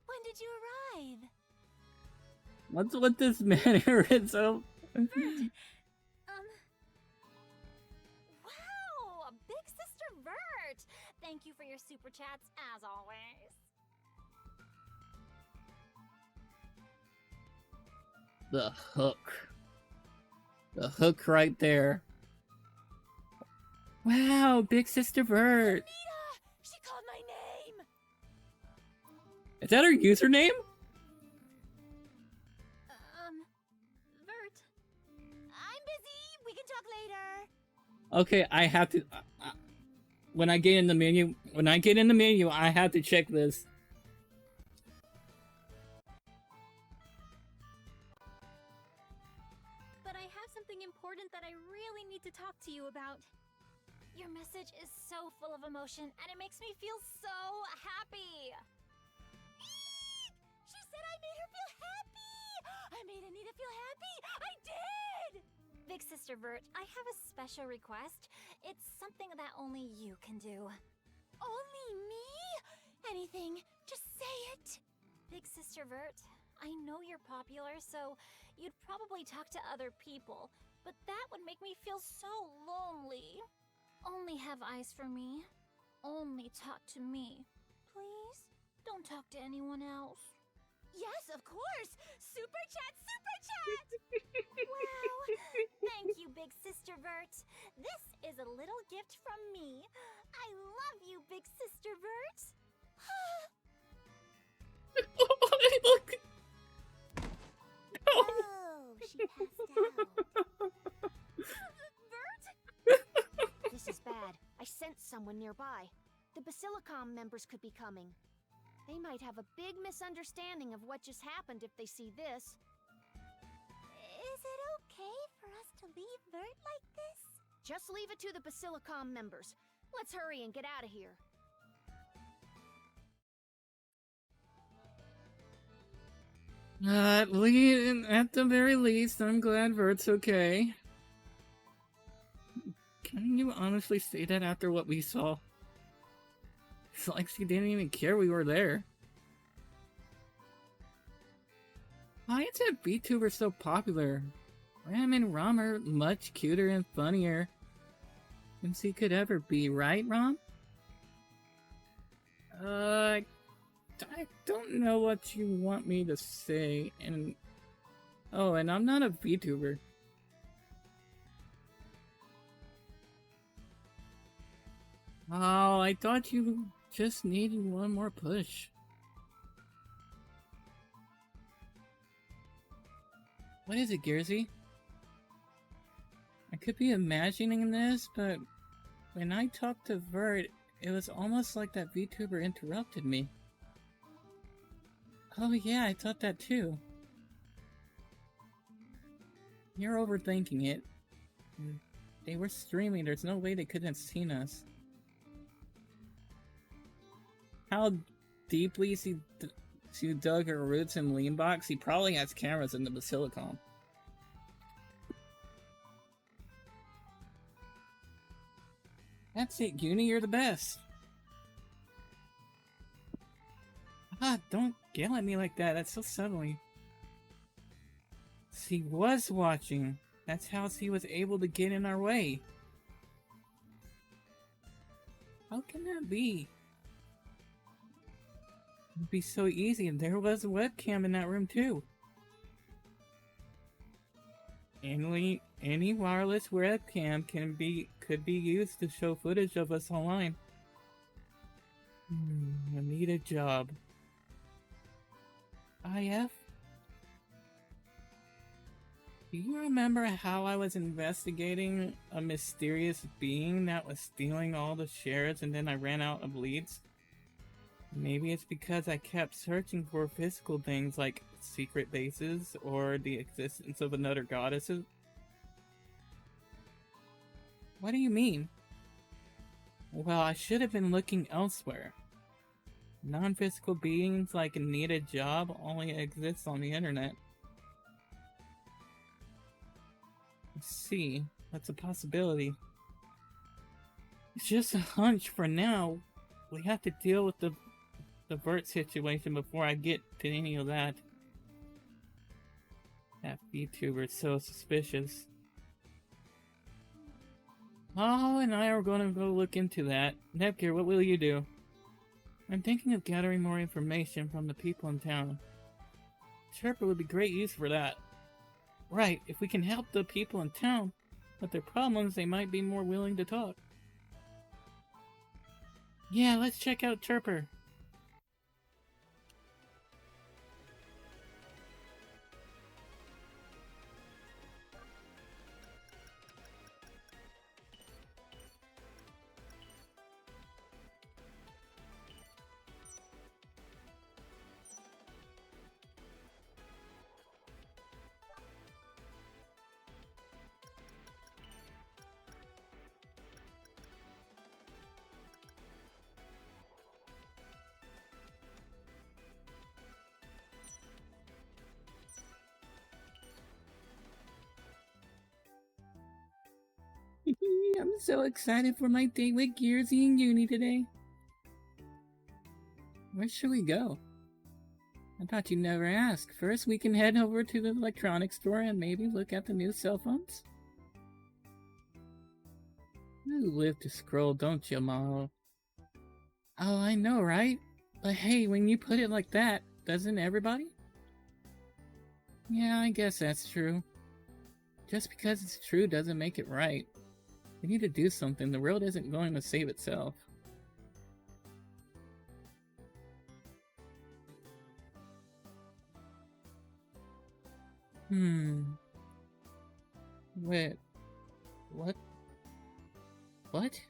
When did you arrive? What's with this manner? It's so. Wow! Big Sister Vert! Thank you for your super chats, as always. The hook. The hook right there. Wow, Big Sister Vert. Anita! She called my name! Is that her username? Vert. I'm busy. We can talk later. Okay, I have to. When I get in the menu, I have to check this. But I have something important that I really need to talk to you about. Your message is so full of emotion, and it makes me feel so happy. She said I made her feel happy! I made Anita feel happy! I did! Big Sister Vert, I have a special request. It's something that only you can do. Only me? Anything. Just say it. Big Sister Vert, I know you're popular, so you'd probably talk to other people, but that would make me feel so lonely. Only have eyes for me. Only talk to me. Please? Don't talk to anyone else. Yes, of course! Super chat, super chat! Wow! Thank you, Big Sister Vert. This is a little gift from me. I love you, Big Sister Vert. Look. Oh, she passed out. Vert? This is bad. I sensed someone nearby. The Basilicom members could be coming. They might have a big misunderstanding of what just happened if they see this. Is it okay for us to leave Vert like this? Just leave it to the Basilicom members. Let's hurry and get out of here. At the very least, I'm glad Vert's okay. Can you honestly say that after what we saw? It's like she didn't even care we were there. Why is that VTuber so popular? Ram and Rom are much cuter and funnier than she could ever be, right, Rom? I don't know what you want me to say, and... Oh, and I'm not a VTuber. Oh, I thought you just needed one more push. What is it, Gearsy? I could be imagining this, but when I talked to Vert, it was almost like that VTuber interrupted me. Oh yeah, I thought that too. You're overthinking it. They were streaming, there's no way they couldn't have seen us. How deeply she dug her roots in Leanbox, he probably has cameras in the Basilicom. That's it, Uni, you're the best. don't yell at me like that. That's so subtly. She was watching. That's how she was able to get in our way. How can that be? It'd be so easy, and there was a webcam in that room too. Any wireless webcam could be used to show footage of us online. I need a job. IF? Do you remember how I was investigating a mysterious being that was stealing all the shares and then I ran out of leads? Maybe it's because I kept searching for physical things like secret bases or the existence of another goddess. What do you mean? Well, I should have been looking elsewhere. Non-physical beings like need a job only exist on the internet. Let's see, that's a possibility. It's just a hunch for now. We have to deal with the Vert situation before I get to any of that. That VTuber's so suspicious. Oh, and I are gonna go look into that. Nepgear, what will you do? I'm thinking of gathering more information from the people in town. Chirper would be great use for that. Right, if we can help the people in town with their problems, they might be more willing to talk. Yeah, let's check out Chirper. I'm so excited for my date with Gearsy and Uni today. Where should we go? I thought you'd never ask. First, we can head over to the electronics store and maybe look at the new cell phones. You live to scroll, don't you, Malo? Oh, I know, right? But hey, when you put it like that, doesn't everybody? Yeah, I guess that's true. Just because it's true doesn't make it right. We need to do something. The world isn't going to save itself. Wait. What? What?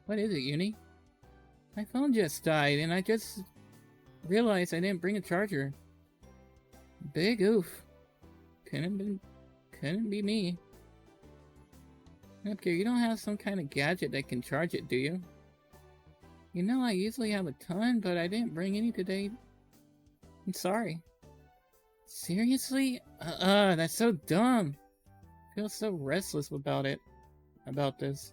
What is it, Uni? My phone just died, and I just realized I didn't bring a charger. Big oof. Couldn't be me. Nepgear, you don't have some kind of gadget that can charge it, do you? You know, I usually have a ton, but I didn't bring any today. I'm sorry. Seriously? That's so dumb. I feel so restless about this.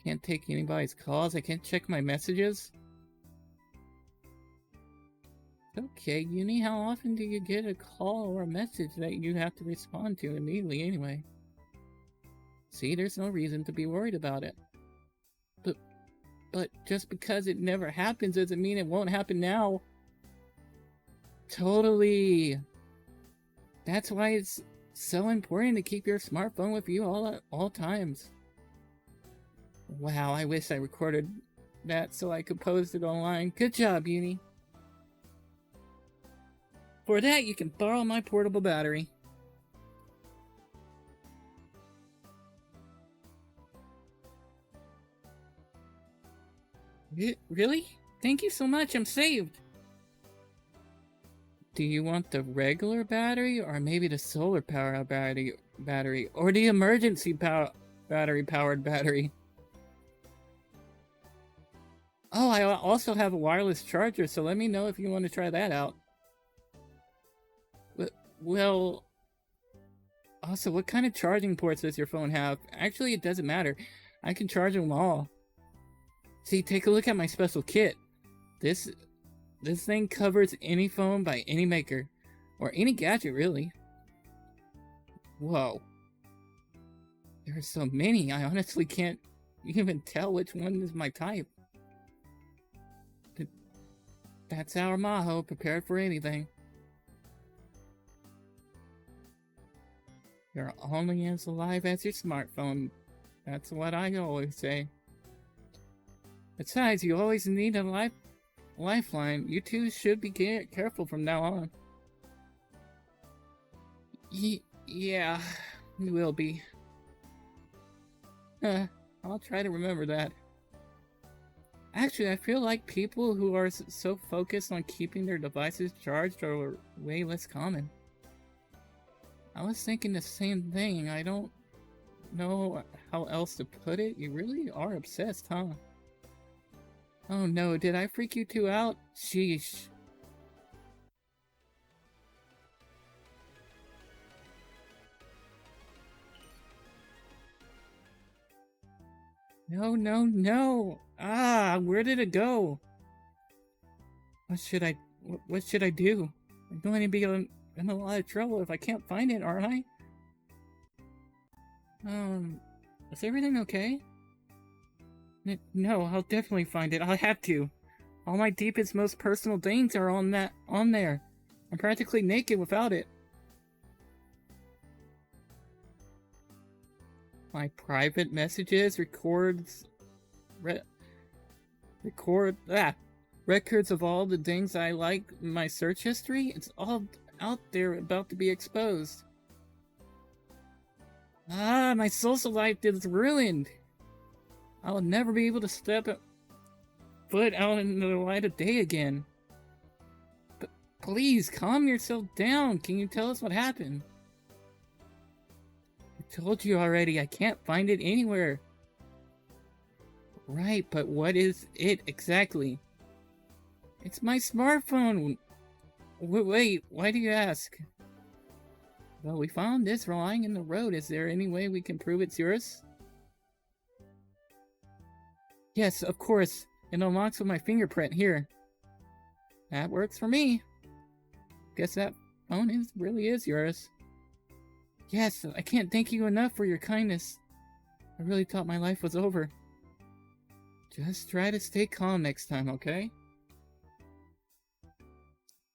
Can't take anybody's calls, I can't check my messages. Okay, Uni, how often do you get a call or a message that you have to respond to immediately anyway? See, there's no reason to be worried about it. But just because it never happens doesn't mean it won't happen now. Totally. That's why it's so important to keep your smartphone with you all times. Wow, I wish I recorded that so I could post it online. Good job, Uni. For that, you can borrow my portable battery. Really? Thank you so much, I'm saved! Do you want the regular battery, or maybe the solar power battery, or the emergency battery-powered battery? Oh, I also have a wireless charger, so let me know if you want to try that out. Well... Also, what kind of charging ports does your phone have? Actually, it doesn't matter. I can charge them all. See, take a look at my special kit. This thing covers any phone by any maker. Or any gadget, really. Whoa. There are so many, I honestly can't even tell which one is my type. That's our Maho, prepared for anything. You're only as alive as your smartphone. That's what I always say. Besides, you always need a lifeline. You two should be careful from now on. Yeah, we will be. I'll try to remember that. Actually, I feel like people who are so focused on keeping their devices charged are way less common. I was thinking the same thing. I don't know how else to put it. You really are obsessed, huh? Oh no, did I freak you two out? Sheesh. No, no, no! Ah, where did it go? What should I do? I'm going to be in a lot of trouble if I can't find it, aren't I? Is everything okay? No, I'll definitely find it. I'll have to. All my deepest, most personal things are on there. I'm practically naked without it. My private messages, records of all the things I like in my search history. It's all out there, about to be exposed. Ah, my social life is ruined. I'll never be able to step foot out into the light of day again. But please, calm yourself down. Can you tell us what happened? I told you already, I can't find it anywhere. Right, but what is it exactly? It's my smartphone. Wait, why do you ask? Well, we found this lying in the road. Is there any way we can prove it's yours? Yes, of course. It unlocks with my fingerprint here. That works for me. Guess that phone really is yours. Yes, I can't thank you enough for your kindness. I really thought my life was over. Just try to stay calm next time, okay?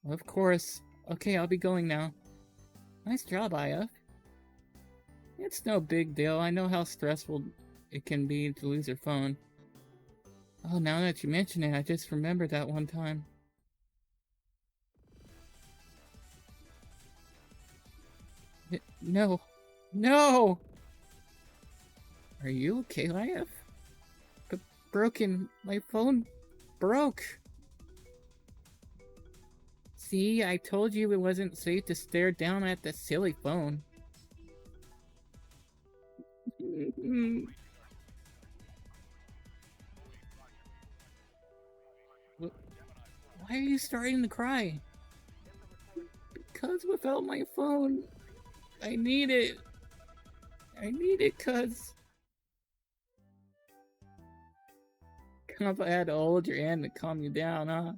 Of course. Okay, I'll be going now. Nice job, Aya. It's no big deal. I know how stressful it can be to lose your phone. Oh, now that you mention it, I just remembered that one time. No. No! Are you okay, Aya? Broken. My phone broke. See, I told you it wasn't safe to stare down at the silly phone. Why are you starting to cry? Because without my phone, I need it. I need it, cuz. If I had to hold your hand to calm you down, huh?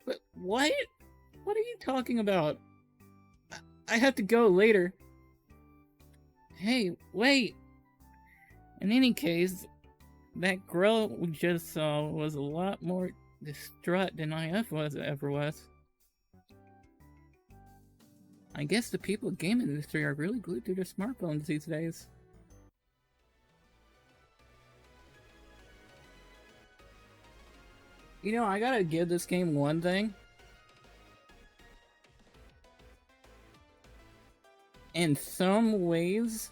But what? What are you talking about? I have to go later. Hey, wait! In any case, that girl we just saw was a lot more distraught than ever was. I guess the people in the game industry are really glued to their smartphones these days. You know, I gotta give this game one thing. In some ways,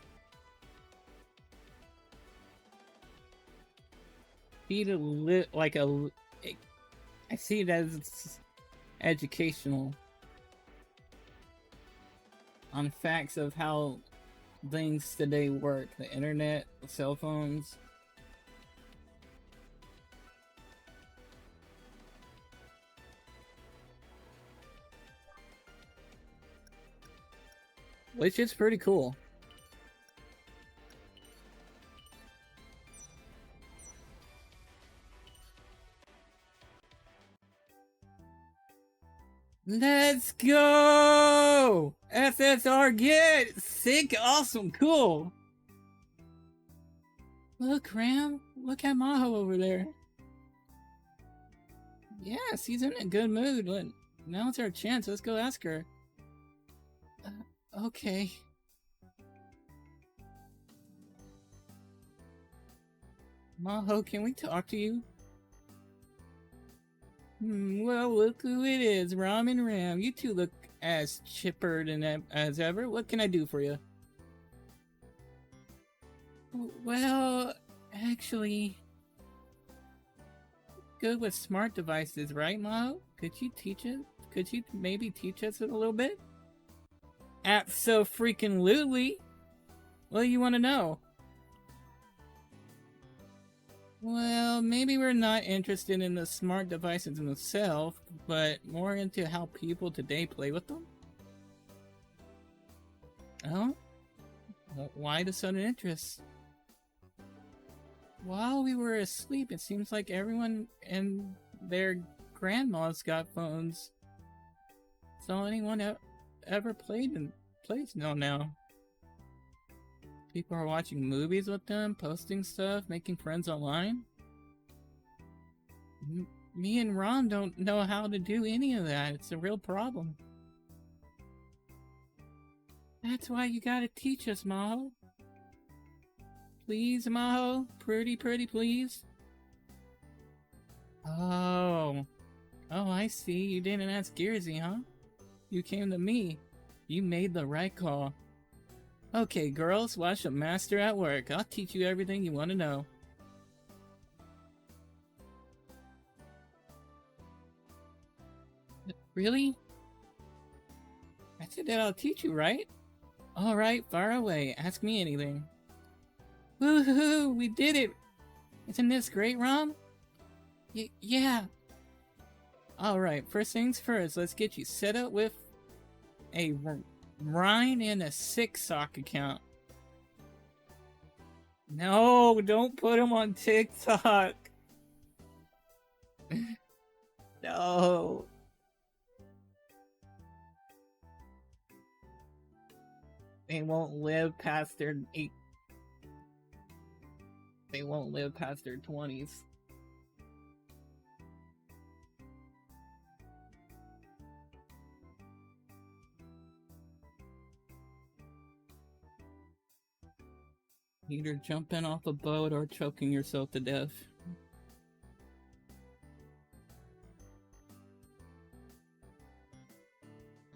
I see it as educational on facts of how things today work. The internet, the cell phones. Which is pretty cool. Let's go! SSR get! Sick, awesome, cool! Look, Ram. Look at Maho over there. Yes, he's in a good mood. Now it's our chance. Let's go ask her. Okay. Maho, can we talk to you? Well, look who it is. Ram and Ram. You two look as chipper as ever. What can I do for you? Well, actually... Good with smart devices, right, Maho? Could you teach us? Could you maybe teach us a little bit? Abso-freaking-lutely! What do you want to know? Well, maybe we're not interested in the smart devices themselves, but more into how people today play with them. Oh? Why the sudden interest? While we were asleep, it seems like everyone and their grandmas got phones. So anyone ever plays now. People are watching movies with them, posting stuff, making friends online. Me and Ron don't know how to do any of that. It's a real problem. That's why you gotta teach us, Maho. Please, Maho? Pretty please? Oh, I see. You didn't ask Gearsy, huh? You came to me. You made the right call. Okay, girls, watch a master at work. I'll teach you everything you want to know. Really? I said that I'll teach you, right? Alright, far away. Ask me anything. Woohoo! We did it! Isn't this great, Rom? Yeah. Alright, first things first, let's get you set up with a Rhine and a Sock account. No, don't put him on TikTok. No. They won't live past their 20s. Either jumping off a boat or choking yourself to death.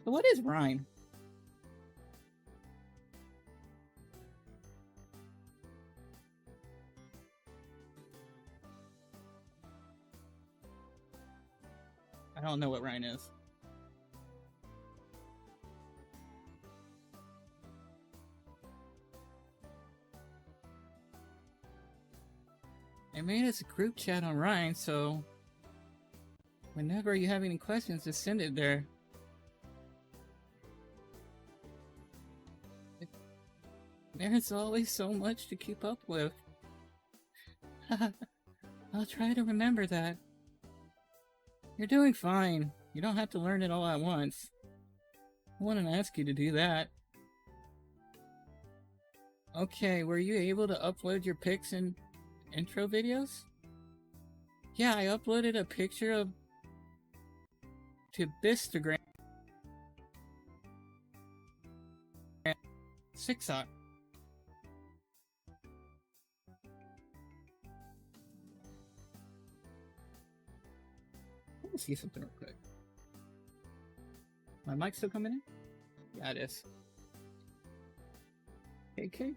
So what is Rhine? I don't know what Rhine is. I made us a group chat on Rhine, so whenever you have any questions, just send it there. There's always so much to keep up with. I'll try to remember that. You're doing fine. You don't have to learn it all at once. I wouldn't ask you to do that. Okay, were you able to upload your pics and intro videos? Yeah, I uploaded a picture to Instagram. TikTok. Let me see something real quick. My mic still coming in? Yeah, it is. Okay.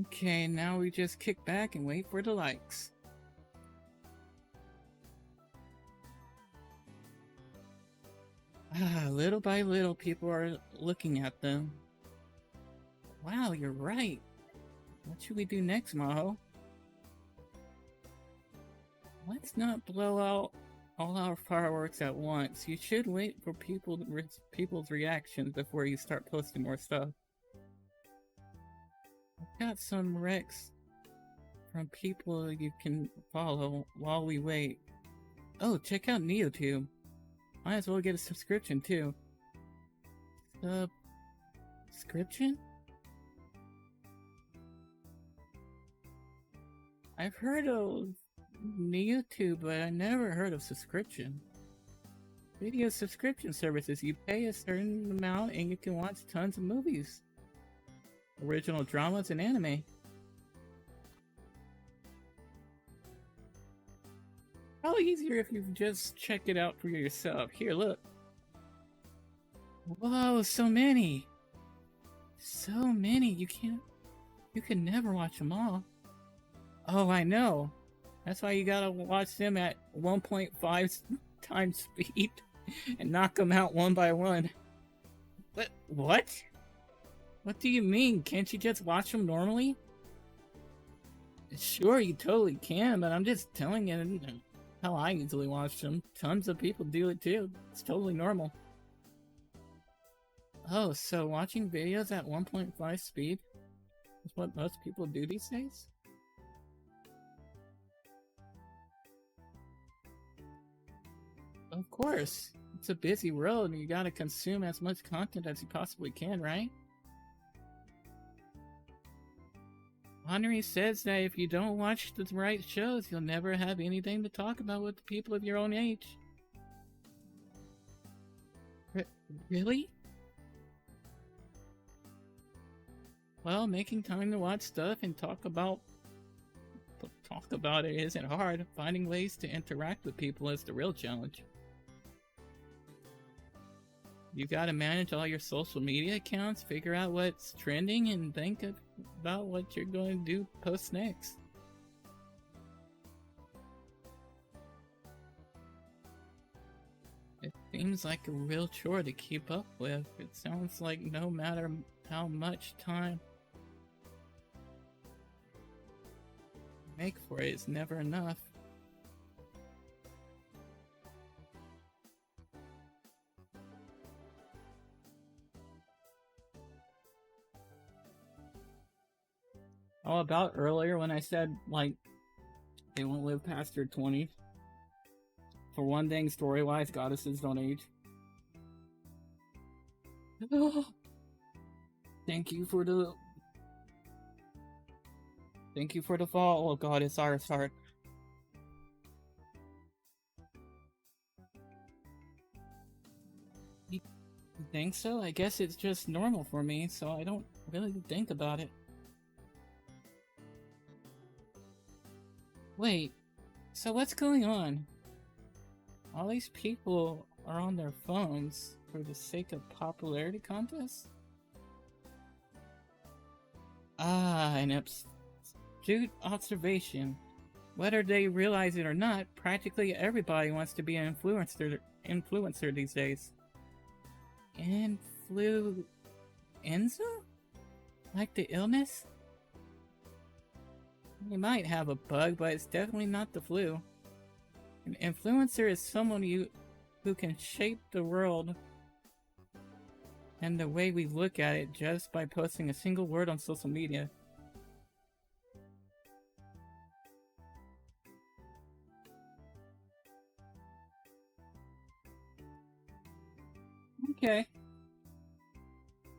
Okay, now we just kick back and wait for the likes. Little by little, people are looking at them. Wow, you're right. What should we do next, Maho? Let's not blow out all our fireworks at once. You should wait for people's reactions before you start posting more stuff. I've got some recs from people you can follow while we wait. Oh, check out NeoTube. Might as well get a subscription too. Subscription? I've heard of NeoTube, but I never heard of subscription. Video subscription services. You pay a certain amount and you can watch tons of movies, original dramas, and anime. Probably easier if you just check it out for yourself. Here, look. Whoa, so many! So many, you can never watch them all. Oh, I know. That's why you gotta watch them at 1.5 times speed and knock them out one by one. But what? What do you mean? Can't you just watch them normally? Sure, you totally can, but I'm just telling you how I usually watch them. Tons of people do it too. It's totally normal. Oh, so watching videos at 1.5 speed is what most people do these days? Of course. It's a busy world and you gotta consume as much content as you possibly can, right? Henry says that if you don't watch the right shows, you'll never have anything to talk about with the people of your own age. Really? Well, making time to watch stuff and talk about it isn't hard. Finding ways to interact with people is the real challenge. You gotta manage all your social media accounts, figure out what's trending, and think about what you're going to do post next. It seems like a real chore to keep up with. It sounds like no matter how much time you make for it, it's never enough. How about earlier when I said, like, they won't live past their 20s? For one thing, story-wise, goddesses don't age. Thank you for the fall. Oh god, it's our start. You think so? I guess it's just normal for me, so I don't really think about it. Wait, so what's going on? All these people are on their phones for the sake of popularity contests? Ah, an astute observation. Whether they realize it or not, practically everybody wants to be an influencer these days. Influenza? Like the illness? You might have a bug, but it's definitely not the flu. An influencer is someone who can shape the world and the way we look at it just by posting a single word on social media. Okay.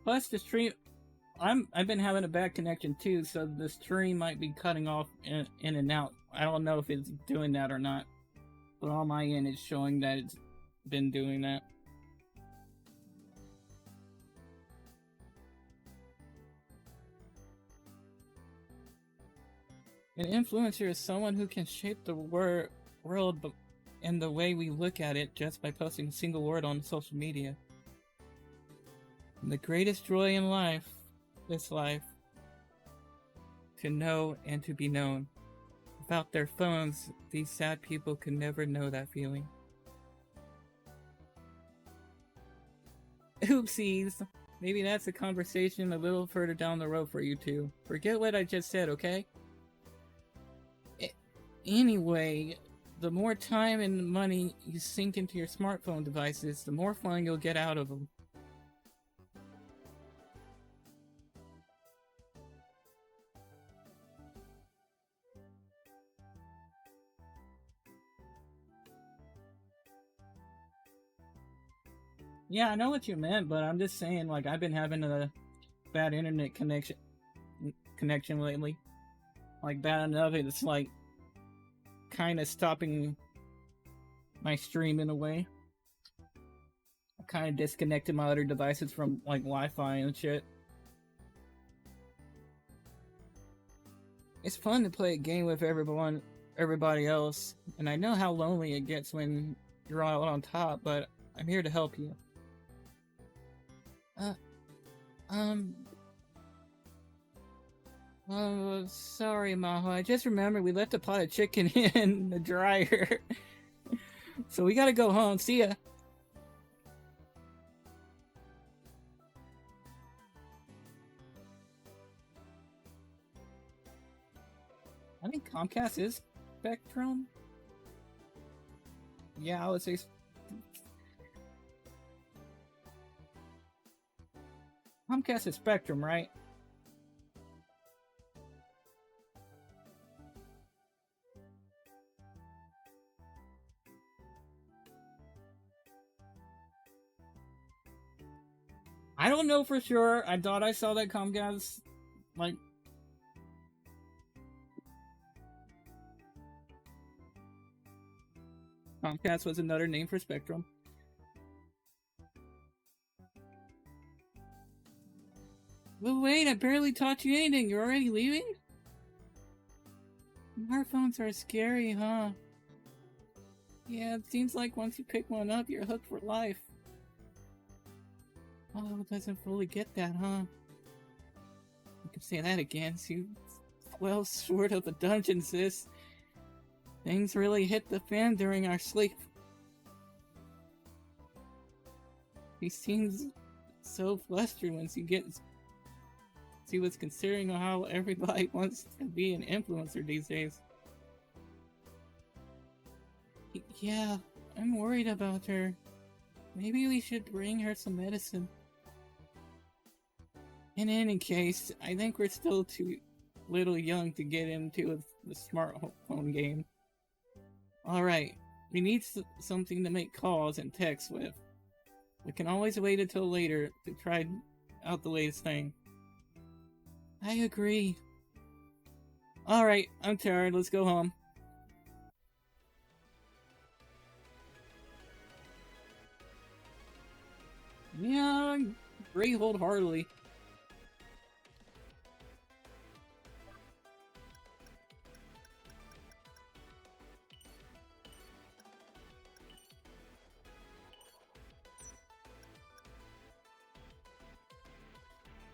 Plus the stream... I've been having a bad connection too, so the stream might be cutting off in and out. I don't know if it's doing that or not. But on my end, it's showing that it's been doing that. An influencer is someone who can shape the world and the way we look at it just by posting a single word on social media. And the greatest joy in life, this life, to know and to be known. Without their phones, these sad people could never know that feeling. Oopsies! Maybe that's a conversation a little further down the road for you two. Forget what I just said, okay? Anyway, the more time and money you sink into your smartphone devices, the more fun you'll get out of them. Yeah, I know what you meant, but I'm just saying, like, I've been having a bad internet connection lately. Like, bad enough, it's like kind of stopping my stream in a way. I kind of disconnected my other devices from like Wi-Fi and shit. It's fun to play a game with everybody else, and I know how lonely it gets when you're all on top, but I'm here to help you. Oh, sorry, Maho. I just remembered we left a pot of chicken in the dryer. So we gotta go home. See ya. I think Comcast is Spectrum. Yeah, I would say. Comcast is Spectrum, right? I don't know for sure. I thought I saw that Comcast, like... Comcast was another name for Spectrum. But wait, I barely taught you anything. You're already leaving? Smartphones are scary, huh? Yeah, it seems like once you pick one up, you're hooked for life. Oh, doesn't fully get that, huh? You can say that again. You well short of a dungeon, sis. Things really hit the fan during our sleep. He seems so flustered once you get... He was considering how everybody wants to be an influencer these days. Yeah, I'm worried about her. Maybe we should bring her some medicine. In any case, I think we're still too little young to get into the smartphone game. Alright, we need something to make calls and texts with. We can always wait until later to try out the latest thing. I agree. Alright, I'm tired, let's go home. Yeah, great wholeheartedly.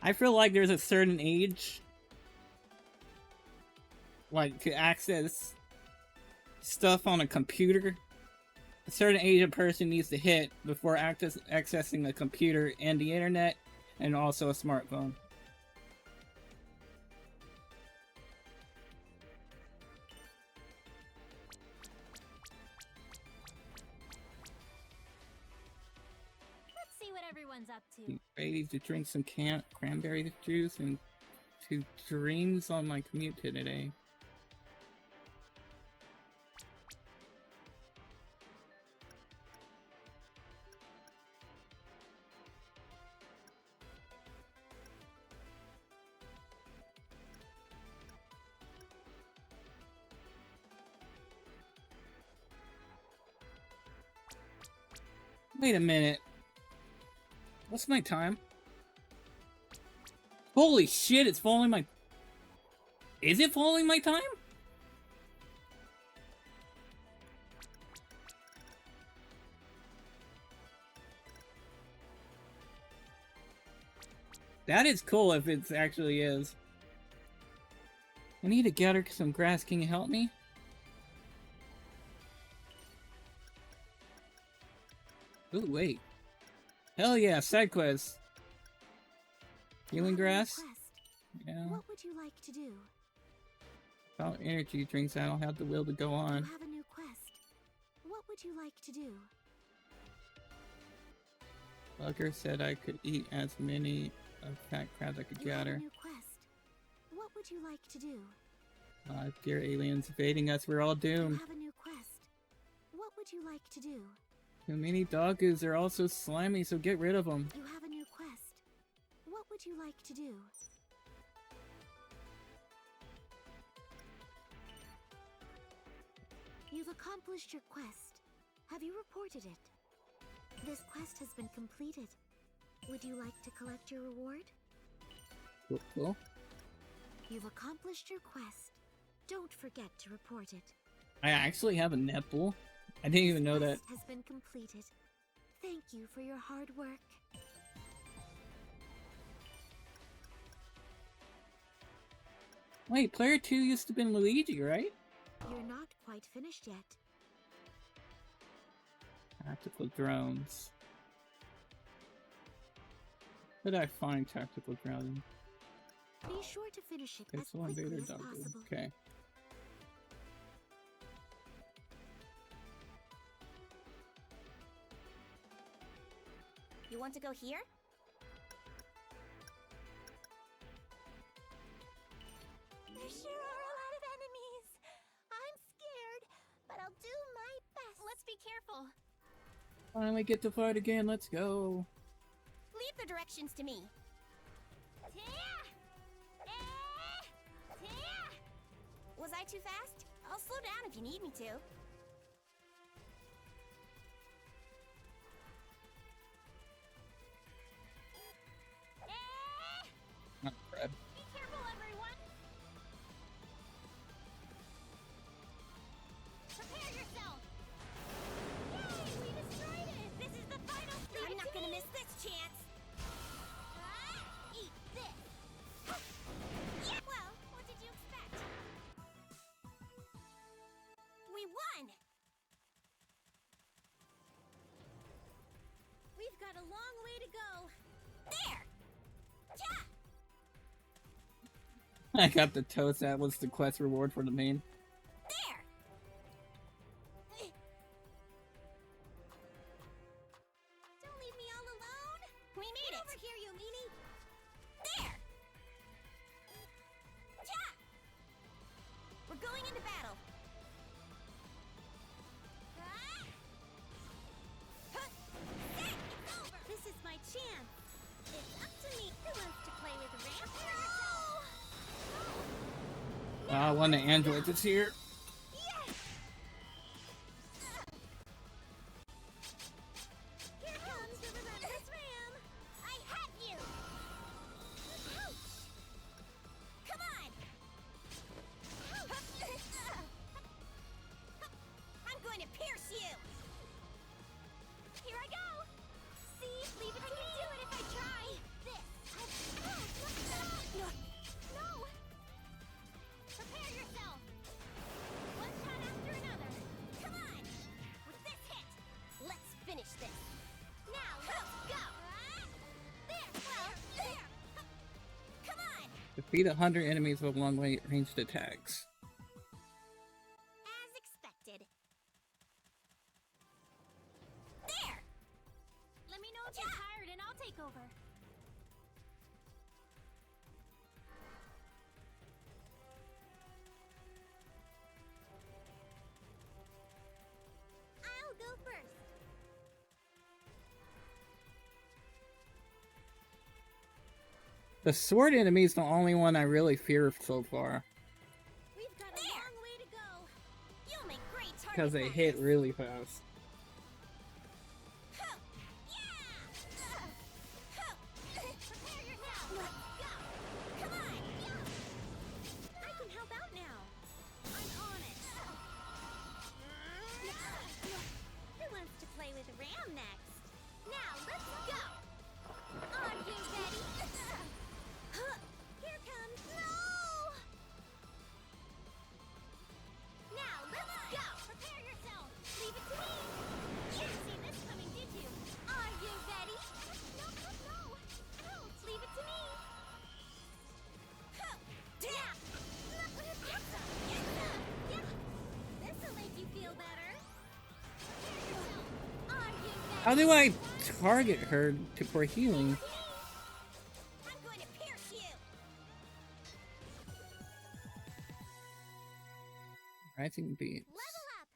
I feel like there's a certain age, like, to access stuff on a computer. A certain age a person needs to hit before accessing a computer and the internet, and also a smartphone. Let's see what everyone's up to. Ready to drink some cranberry juice and to dreams on my commute to today. Wait a minute. What's my time? Holy shit, it's following my... Is it following my time? That is cool if it actually is. I need to gather some grass. Can you help me? Ooh, wait. Hell yeah, side quest. Healing grass? Yeah. What would you like to do? Without energy drinks, I don't have the will to go on. You have a new quest. would you like to do? Bugger said I could eat as many of fat crabs I could You have a gather. new quest. What would you like to do? Dear aliens invading us, we're all You doomed. have a new quest. What would you like to do? Too many doggoos, they're all so slimy, so get rid of them. You have a new quest. What would you like to do? You've accomplished your quest. Have you reported it? This quest has been completed. Would you like to collect your reward? Cool. You've accomplished your quest. Don't forget to report it. I actually have a netball. I didn't even know that. Quest has been completed. Thank you for your hard work. Wait, player 2 used to be Luigi, right? You're not quite finished yet. Tactical drones. Where did I find tactical drones? Be sure to finish it as Pixel quickly Invader as Doggo. possible. Okay. You want to go here? There sure are a lot of enemies. I'm scared, but I'll do my best. Let's be careful. Finally get to fight again, let's go. Leave the directions to me. Was I too fast? I'll slow down if you need me to. Not Fred. Be careful, everyone. Prepare yourself. Yay, we destroyed it. This is the final stage. I'm not gonna miss this chance. Eat this. Yeah. Well, what did you expect? We won! We've got a long way to go. There! Ja! I got the toast, that was the quest reward for the main. There! Don't leave me all alone. We made it! Over here, you meanie. There! Ja! We're going into battle. It's over. This is my chance. It's up to me. Who wants to play with Ramp? One of the androids is here. Here comes the relentless Ram. I have you! Ouch! Come on! I'm going to pierce you! Here I go. See, leave it to me. I can do it if I try. This. No. Prepare yourself. One shot after another. Come on! With this hit, let's finish this. Now let's go. There! Well, there! Come on! Defeat 100 enemies with long-ranged attacks. As expected. There! Let me know if you're tired and I'll take over. I'll go first. The sword enemy is the only one I really fear so far. We've got a There. long way to go. You'll make great target Because they hit practice. really fast. Huh. Yeah! Huh. Prepare yourself. Let's go! Come on! I can help out now. I'm on it. Who wants to play with Ram next? Now let's go. Are you ready? Here comes. No! Now let's go. Prepare yourself. Leave it to me. How do I target her for healing? I'm going to pierce you. Rising beams. Level up.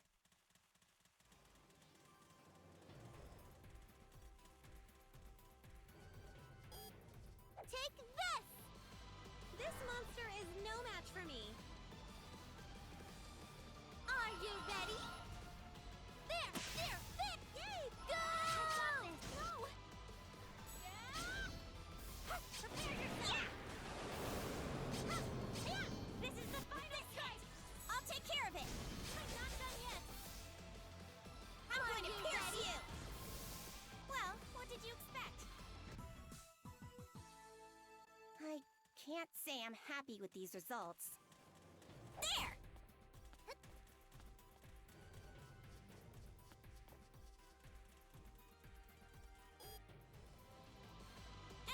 Take this! This monster is no match for me. Are you ready? There! Yay! Go! No! Prepare yourself! This is the final fight! I'll take care of it. I'm not done yet. I'm going to you pierce ready? you. Well, what did you expect? I can't say I'm happy with these results. There!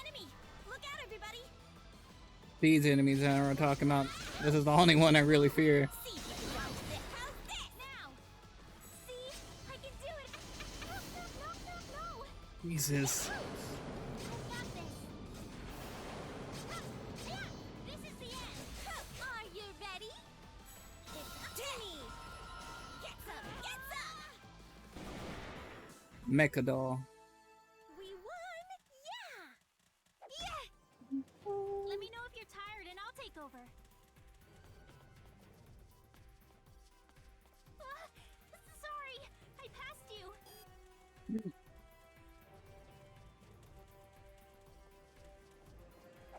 Enemy! Look out, everybody! These enemies that we're talking about. This is the only one I really fear. See if you can dodge this. How's this? Now! See? I can do it! No! Jesus. I've got this! This is the end! Are you ready? It's up to me! Get some! Get some! Mecha doll. We won! Yeah! Let me know if you're tired and I'll take over. Sorry, I passed you.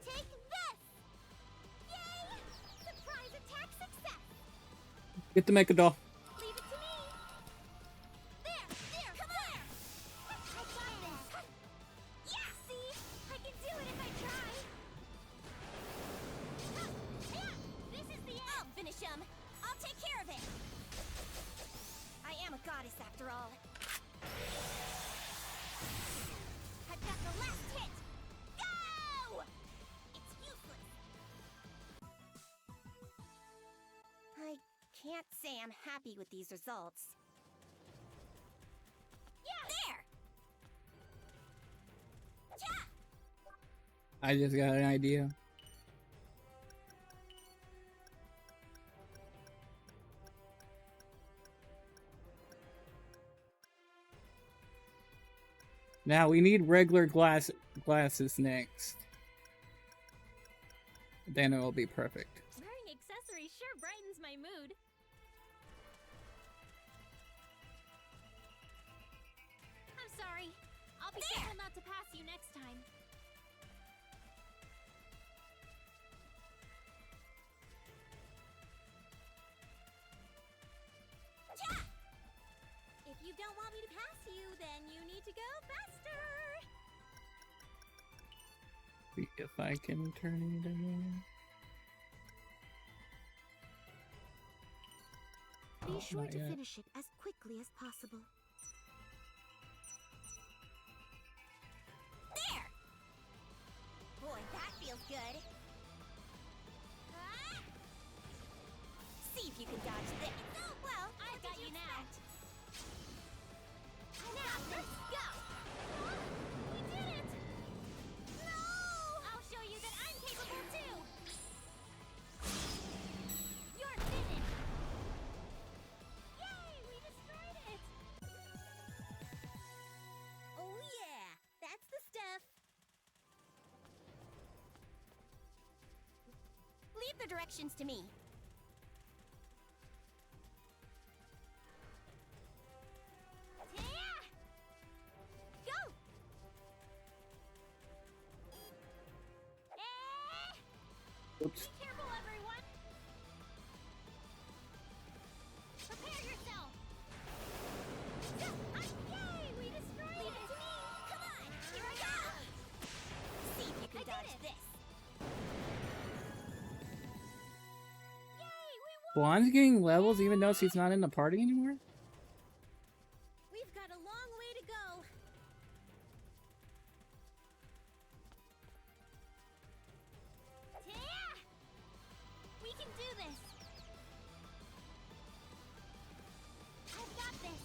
Take this! Yay! Surprise attack success! Get the mecha doll. Leave it to me! There! Come on! I got this! Yeah! See? I can do it if I try! This is the end! I'll finish him! I'll take care of it! I am a goddess after all. I've got the last hit! Go! It's useless! I can't say I'm happy with these results. Yeah! There! Ja! I just got an idea. Now we need regular glasses next. Then it will be perfect. Wearing accessories sure brightens my mood. I'm sorry. I'll be careful not to pass you next time. Ja! If you don't want me to pass you, then you need to go faster. See if I can turn it again. Be sure not to yet. finish it as quickly as possible. There! Boy, that feels good. Ah! See if you can dodge this. Well, I've got you now. Now, let's go! We did it! No! I'll show you that I'm capable too! You're finished! Yay! We destroyed it! Oh yeah! That's the stuff! Leave the directions to me. Yeah! Go! Oops. Be careful, everyone! Prepare yourself! Yay! We destroyed Leave it to me! Come on! Here I go! See if you can I did dodge it. this. Yay! We won! Blonde's getting levels even though she's not in the party anymore? We've got a long way to go. Yeah! We can do this. I've got this.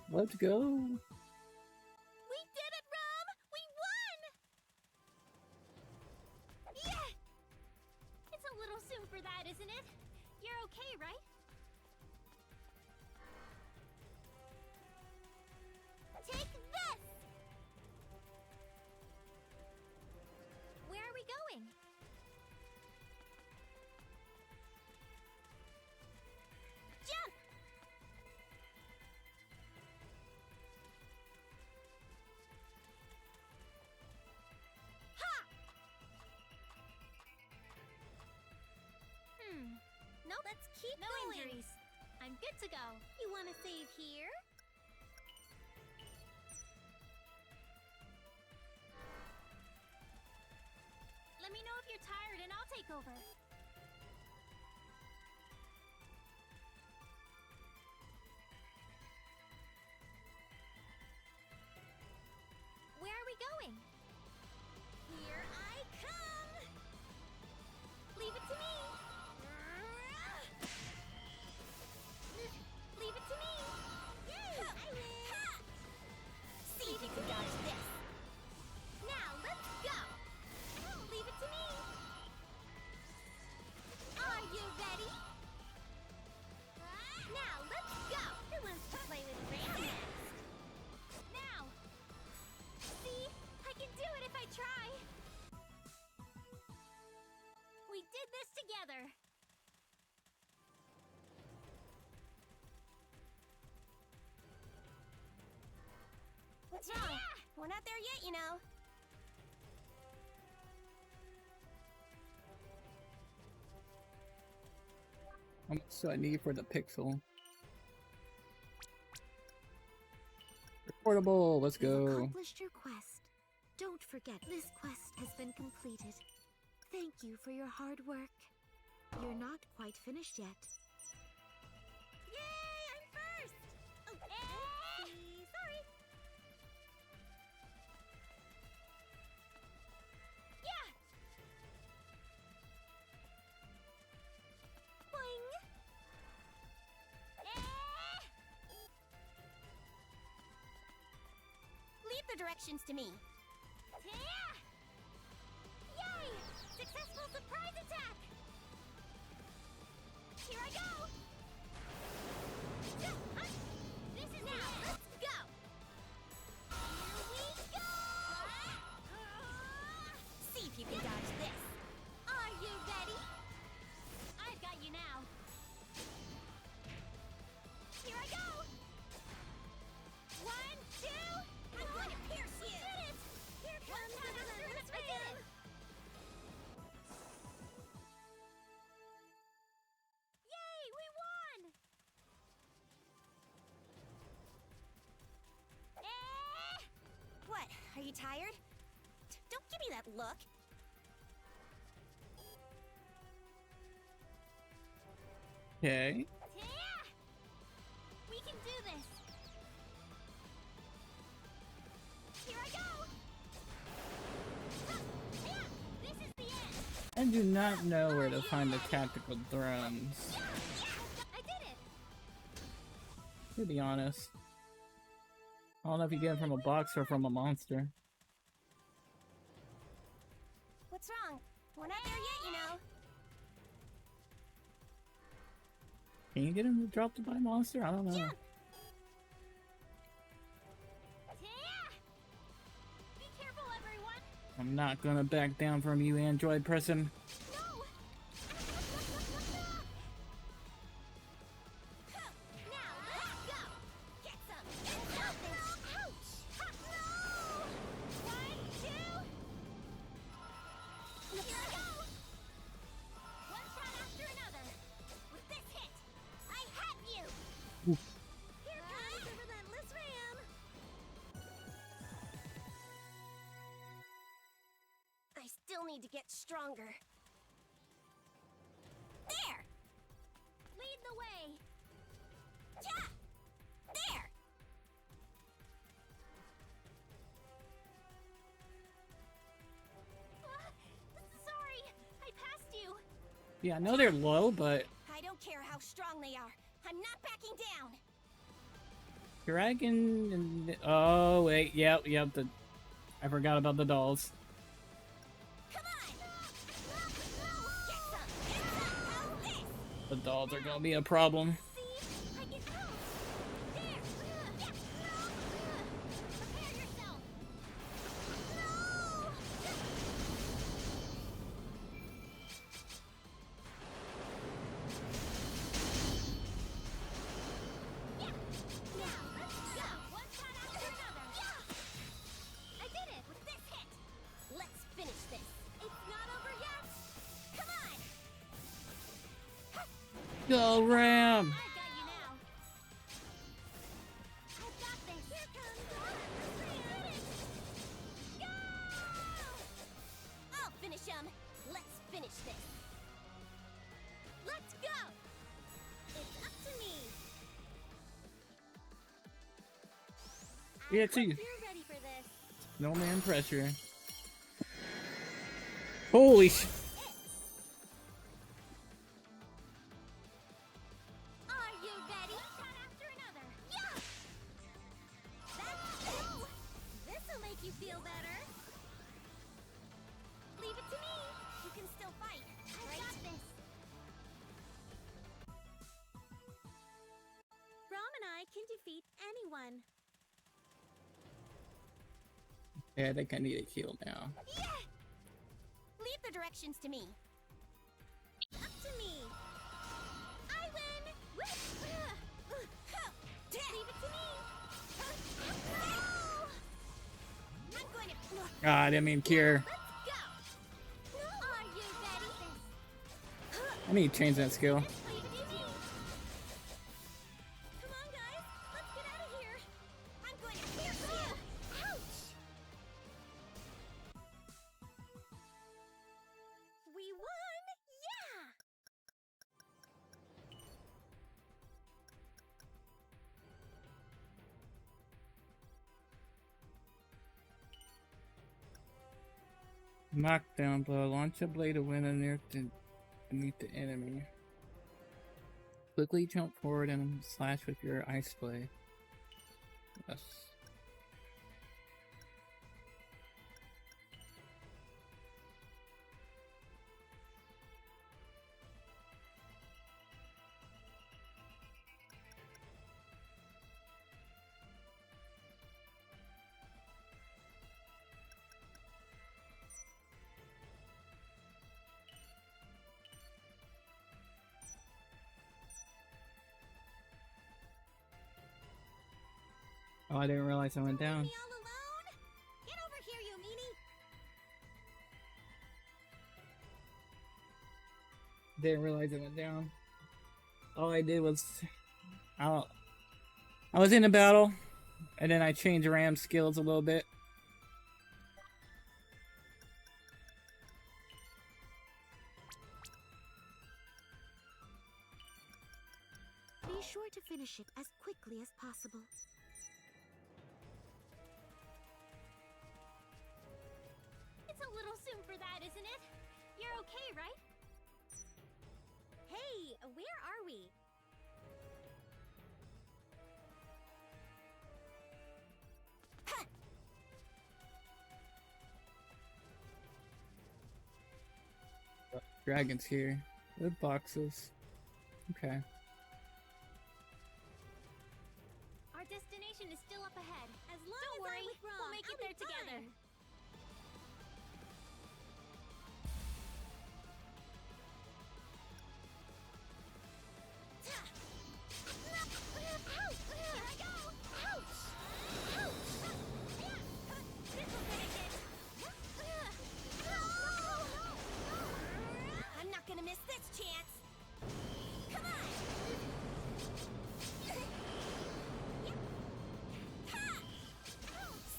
Let's go. We did it, Rum! We won! Yeah! It's a little soon for that, isn't it? You're okay, right? Take this! Where are we going? Jump! Ha! No, let's keep going. Injuries. I'm good to go. You want to save here? Let me know if you're tired and I'll take over. Where are we going? Here I come! Leave it to me! Leave it to me! Yay! I win! Ha! See if you can dodge this! Now, let's go! Ow, leave it to me! Are you ready? Now, let's go! Who wants to play with Ram next? Now! See? I can do it if I try! We did this together! What's wrong? Yeah! We're not there yet, you know. How much do I need for the pixel? Portable, let's You've go. accomplished your quest. Don't forget, this quest has been completed. Thank you for your hard work. You're not quite finished yet. Yay! I'm first! Oh, oopsie. Sorry. Yeah! Boing! Leave the directions to me. Yay! Successful surprise attack! Here I go! This is now! Let's go! Here we go! See if you can dodge this. Are you ready? I've got you now. Here I go! 1, 2... I'm going to pierce you! We did it! Here comes the relentless ram! Yay! We won! What? Are you tired? Don't give me that look! Okay. Yeah! We can do this! Here I go! Yeah! This is the end! I do not know where to find the tactical drones, Yeah! I did it! to be honest. I don't know if you get them from a box or from a monster. What's wrong? We're not there yet, you know. Can you get them dropped by a monster? I don't know. Jump! Be careful, everyone! I'm not gonna back down from you, android person. No! Now, let's go! Get some! Get something! Ouch! Ha, no! 1, 2... Here I go! One shot after another! With this hit, I have you! Oof. Here comes the relentless ram! I still need to get stronger. There! Lead the way! Yeah! There! Sorry, I passed you. Yeah, I know they're low, but I don't care how strong they are. I'm not backing down. Dragon and oh wait, yep. I forgot about the dolls. The dolls are gonna be a problem. Go Ram! I'll finish him. Let's finish this. Let's go. It's up to me. Yeah, too. You're ready for this. No man pressure. Holy sh! Are you ready? One shot after another. Yeah. That's it. This'll make you feel better. Leave it to me. You can still fight. I got this. Rom and I can defeat anyone. Yeah, I think I need a heal now. Yeah. Leave the directions to me. Up to me. I win. Leave it to me. I'm going to. Ah, I didn't mean cure. Let's go. Are you ready? I need to change that skill. Leave it to me. Come on, guys. Let's get out of here. I'm going to pierce you. Ouch. We won! Yeah! Knockdown blow. Launch a blade of wind in the air to meet the enemy. Quickly jump forward and slash with your ice blade. Yes. Oh, I didn't realize I went down. Me all alone? Get over here, you meanie! Didn't realize it went down. All I did was, I was in a battle, and then I changed Ram's skills a little bit. Be sure to finish it as quickly as possible. It's a little soon for that, isn't it? You're okay, right? Hey, where are we? Dragons here. Wood boxes. Okay. Our destination is still up ahead. As long Don't as worry, I'm with Rom, we'll make it I'll there be together. fine. I'm not gonna miss this chance. Come on.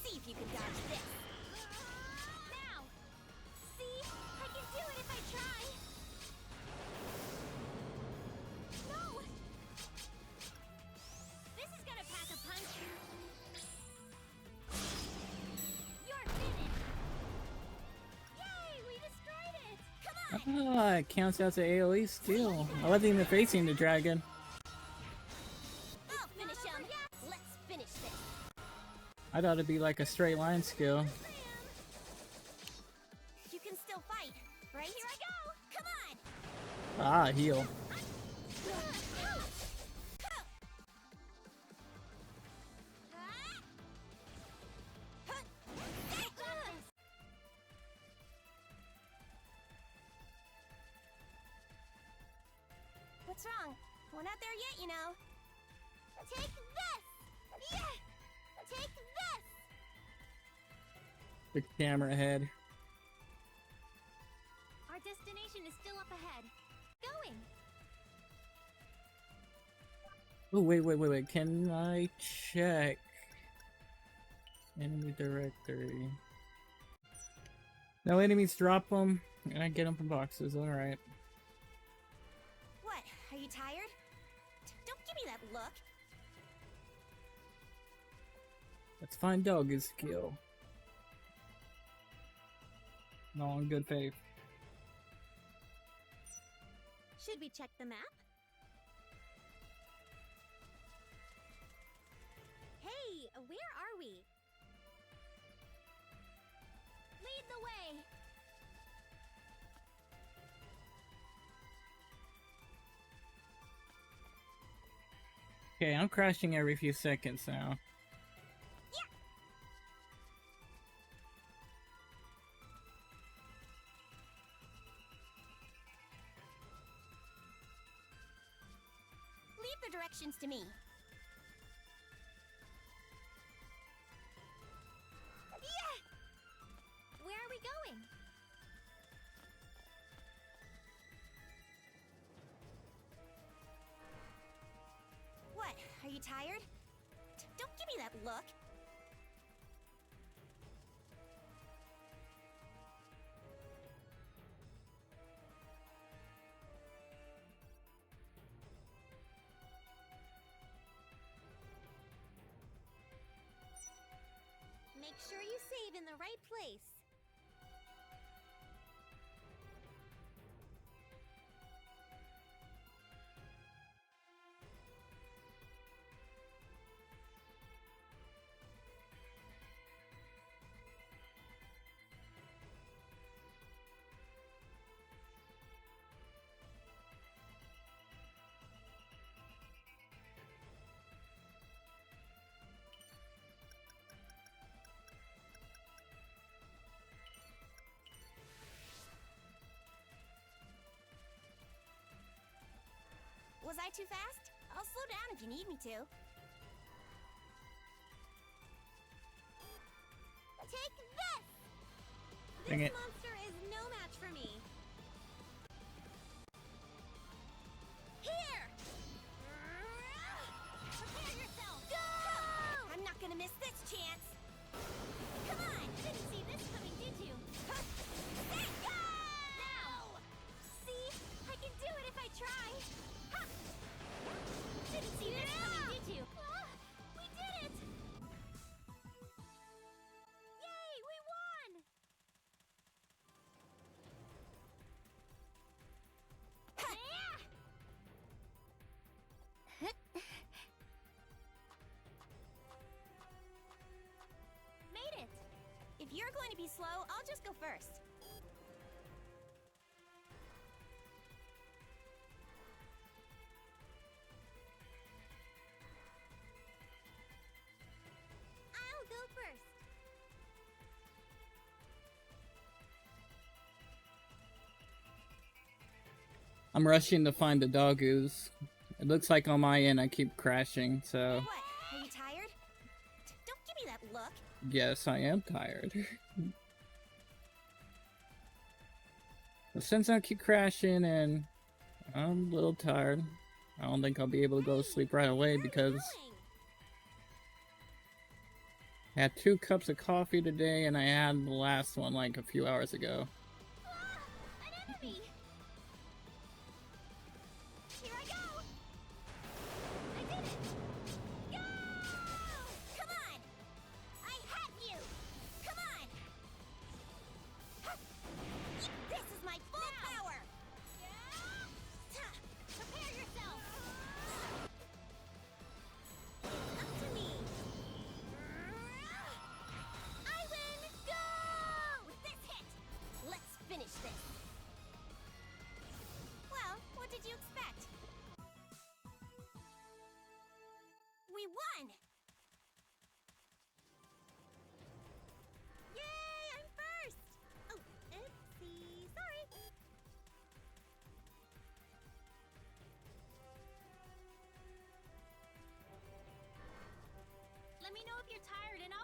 See if you can dodge this. Now! See? I can do it if I try! No! This is gonna pack a punch! You're finished! Yay! We destroyed it! Come on! Ah, it counts as an AoE steal. I wasn't even facing the dragon. I'll finish him. Let's finish this. I thought it'd be like a straight line skill. You can still fight, right? Here I go! Come on! Ah, heal. What's wrong? We're not there yet, you know. Take this! Yeah! Take this! The camera head. Our destination is still up ahead. Going! Oh, wait. Can I check? Enemy directory. No enemies drop them, and I get them from boxes. Alright. What? Are you tired? Don't give me that look. Let's find doggy skill. No, in good faith. Should we check the map? Hey, where are we? Lead the way! Okay, I'm crashing every few seconds now. Leave the directions to me. Yeah! Where are we going? What? Are you tired? Don't give me that look. Make sure you save in the right place. Was I too fast? I'll slow down if you need me to. Take this! Dang This it. monster is no match for me. Here! Prepare yourself! Go! I'm not gonna miss this chance! Come on! Didn't see this coming, did you? Go! Now! See? I can do it if I try. Ha! Didn't see this coming, did you? We did it! Yay! We won! Made it! If you're going to be slow, I'll just go first. I'll go first. I'm rushing to find the doggoos. It looks like on my end I keep crashing, so What? Are you tired? Don't give me that look. yes, I am tired. But since I keep crashing and I'm a little tired, I don't think I'll be able to go to sleep right away because I had 2 cups of coffee today and I had the last one like a few hours ago. An enemy! Here I go! I did it! Go! Come on! I have you! Come on! Ha! This is my full power! Prepare yourself! It's up to me!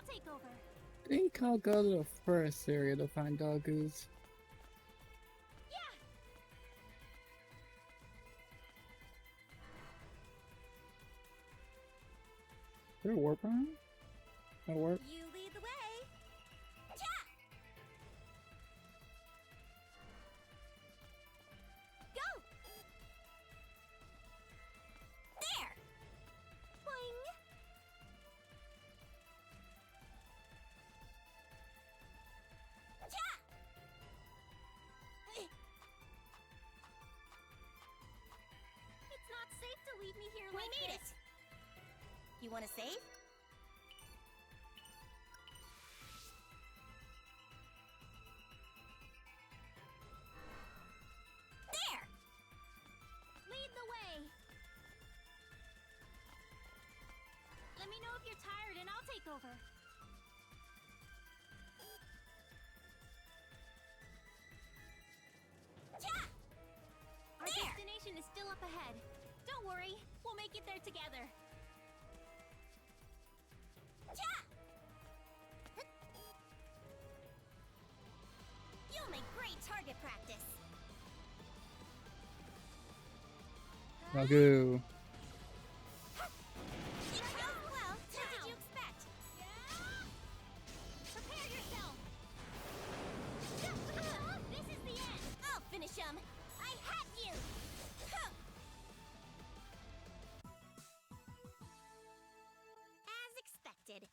I'll take over. I think I'll go to the first area to find doggoos. Yeah! Is there a warp around? That'll work. You lead the way. Ja! Go! There! Boing! Ja! It's not safe to leave me here like We need this. it! You want to save? There! Lead the way. Let me know if you're tired and I'll take over. Ja! Our destination is still up ahead. Don't worry, we'll make it there together. Ja! You'll make great target practice. Doggo. You chose well. What did you expect? Prepare yourself. This is the end. I'll finish him. I had you. Huh. As expected.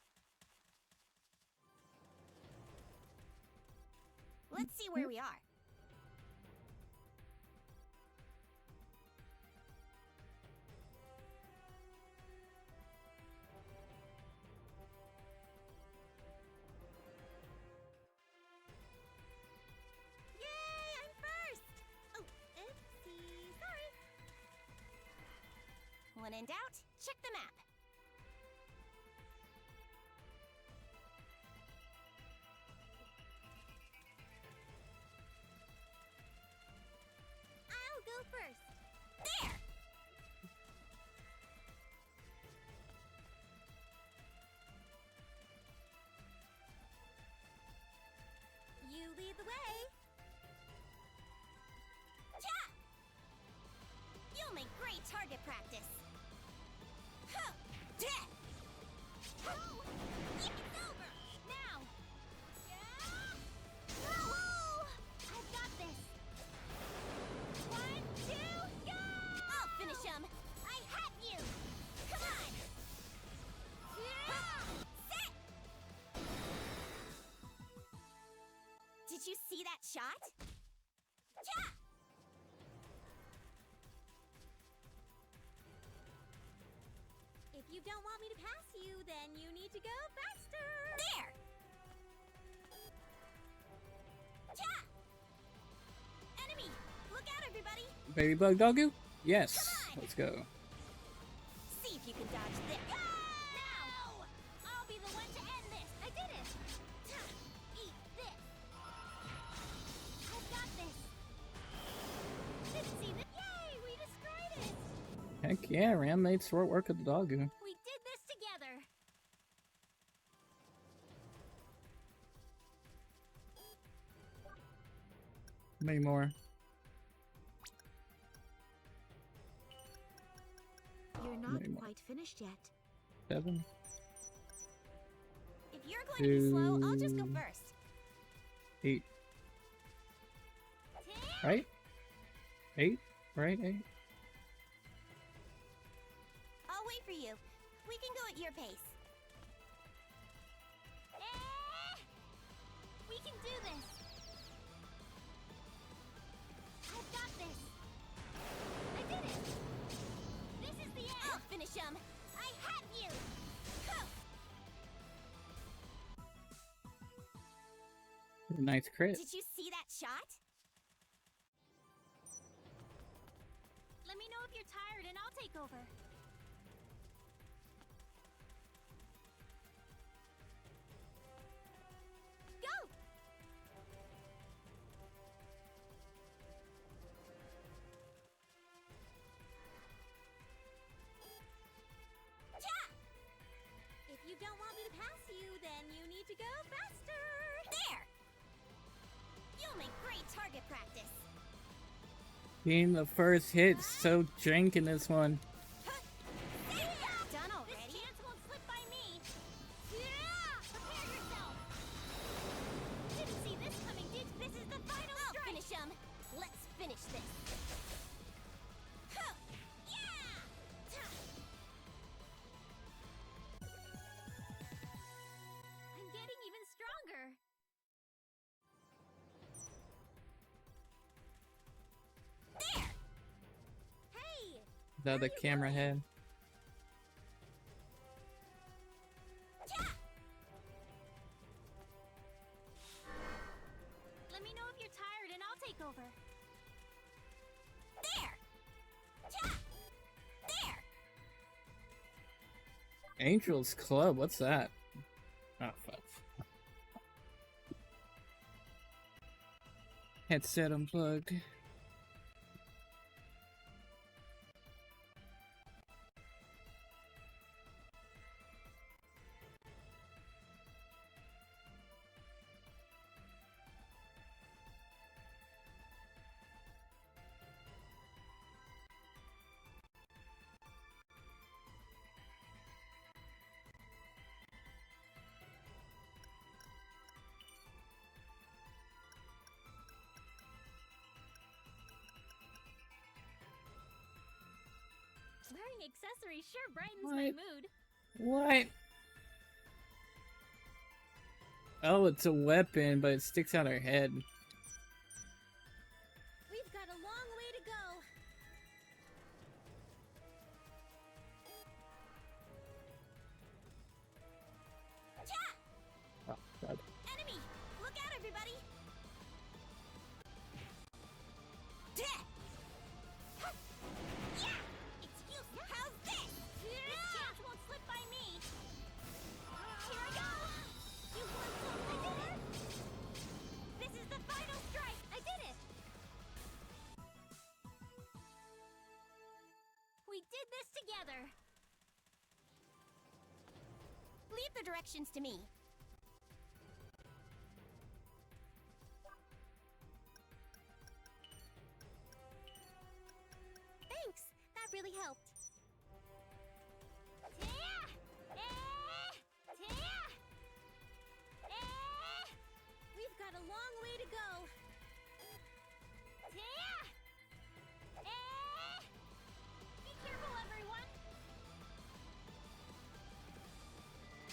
Let's see where we are. Yay, I'm first! Oh, oopsie, sorry. When in doubt, check the map. I'll go first. There! You lead the way. Ja! You'll make great target practice. Huh. Death! Oh, it's over! Now! Whoa! I've got this. 1, 2, go! I'll finish him. I have you. Come on. Sit! Did you see that shot? Ja! If you don't want me to pass you, then you need to go faster. There! Ja! Enemy! Look out, everybody! Baby bug doggo? Yes. Come on. Let's go. See if you can dodge this. Now! I'll be the one to end this. I did it. Eat this. I've got this. Didn't see this. Yay! We destroyed it. Heck yeah, Ram made short work of the doggo. We did this together. Many more. You're not Maybe more. quite finished yet. 7. If you're going to be slow, I'll just go 2, first. 8. Right? 8? Right? 8? I'll wait for you. We can go at your pace. We can do this. I've got this. I did it. This is the end. I'll finish him. I have you. Huh. Nice crit. Did you see that shot? Let me know if you're tired and I'll take over. Go! Ja! If you don't want me to pass you, then need to go faster. There! You'll make great target practice. Being the first hit, so jank in this one. Done already? This chance won't slip by me. Prepare yourself. Didn't see this coming, did? This is the final I'll strike. finish him. Let's finish this. Huh. Yeah! I'm getting even stronger. There! Hey! The other camera head. Yeah! Let me know if you're tired and I'll take over. There! Yeah! There! Angel's Club, what's that? Oh, fuck. Headset unplugged. Wearing accessories sure brightens my What? mood. What? Oh, it's a weapon, but it sticks out her head. We've got a long way to go. Yeah! Oh, God. Enemy! Look out, everybody! Yeah! It's useless! How's this? This chance won't slip by me. Here I go! You want something more? This is the final strike. I did it. We did this together! Leave the directions to me. Thanks. That really helped. We've got a long way to go. Be careful, everyone.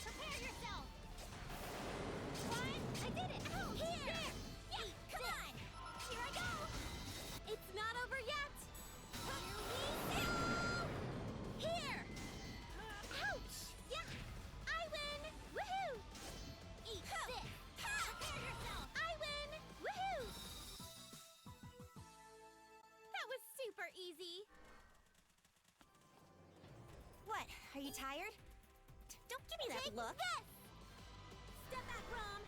Prepare yourself. One, I did it. Oh, Here! there. Yeah, come on! Here I go! It's not over yet. Here! Ouch. Yeah. I win. Woohoo. Eat this! Prepare yourself. I win. Woohoo. That was super easy. What? Are you tired? Don't give me that Take look. this. Step back, Rom.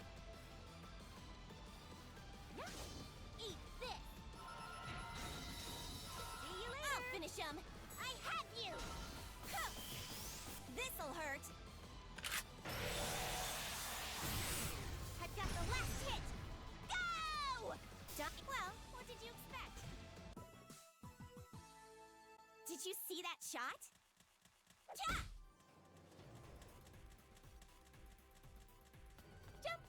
Eat this! See you later. I'll finish him! I have you! Huh. This'll hurt! I've got the last hit! Go! Well, what did you expect? Did you see that shot? Yeah! Jump.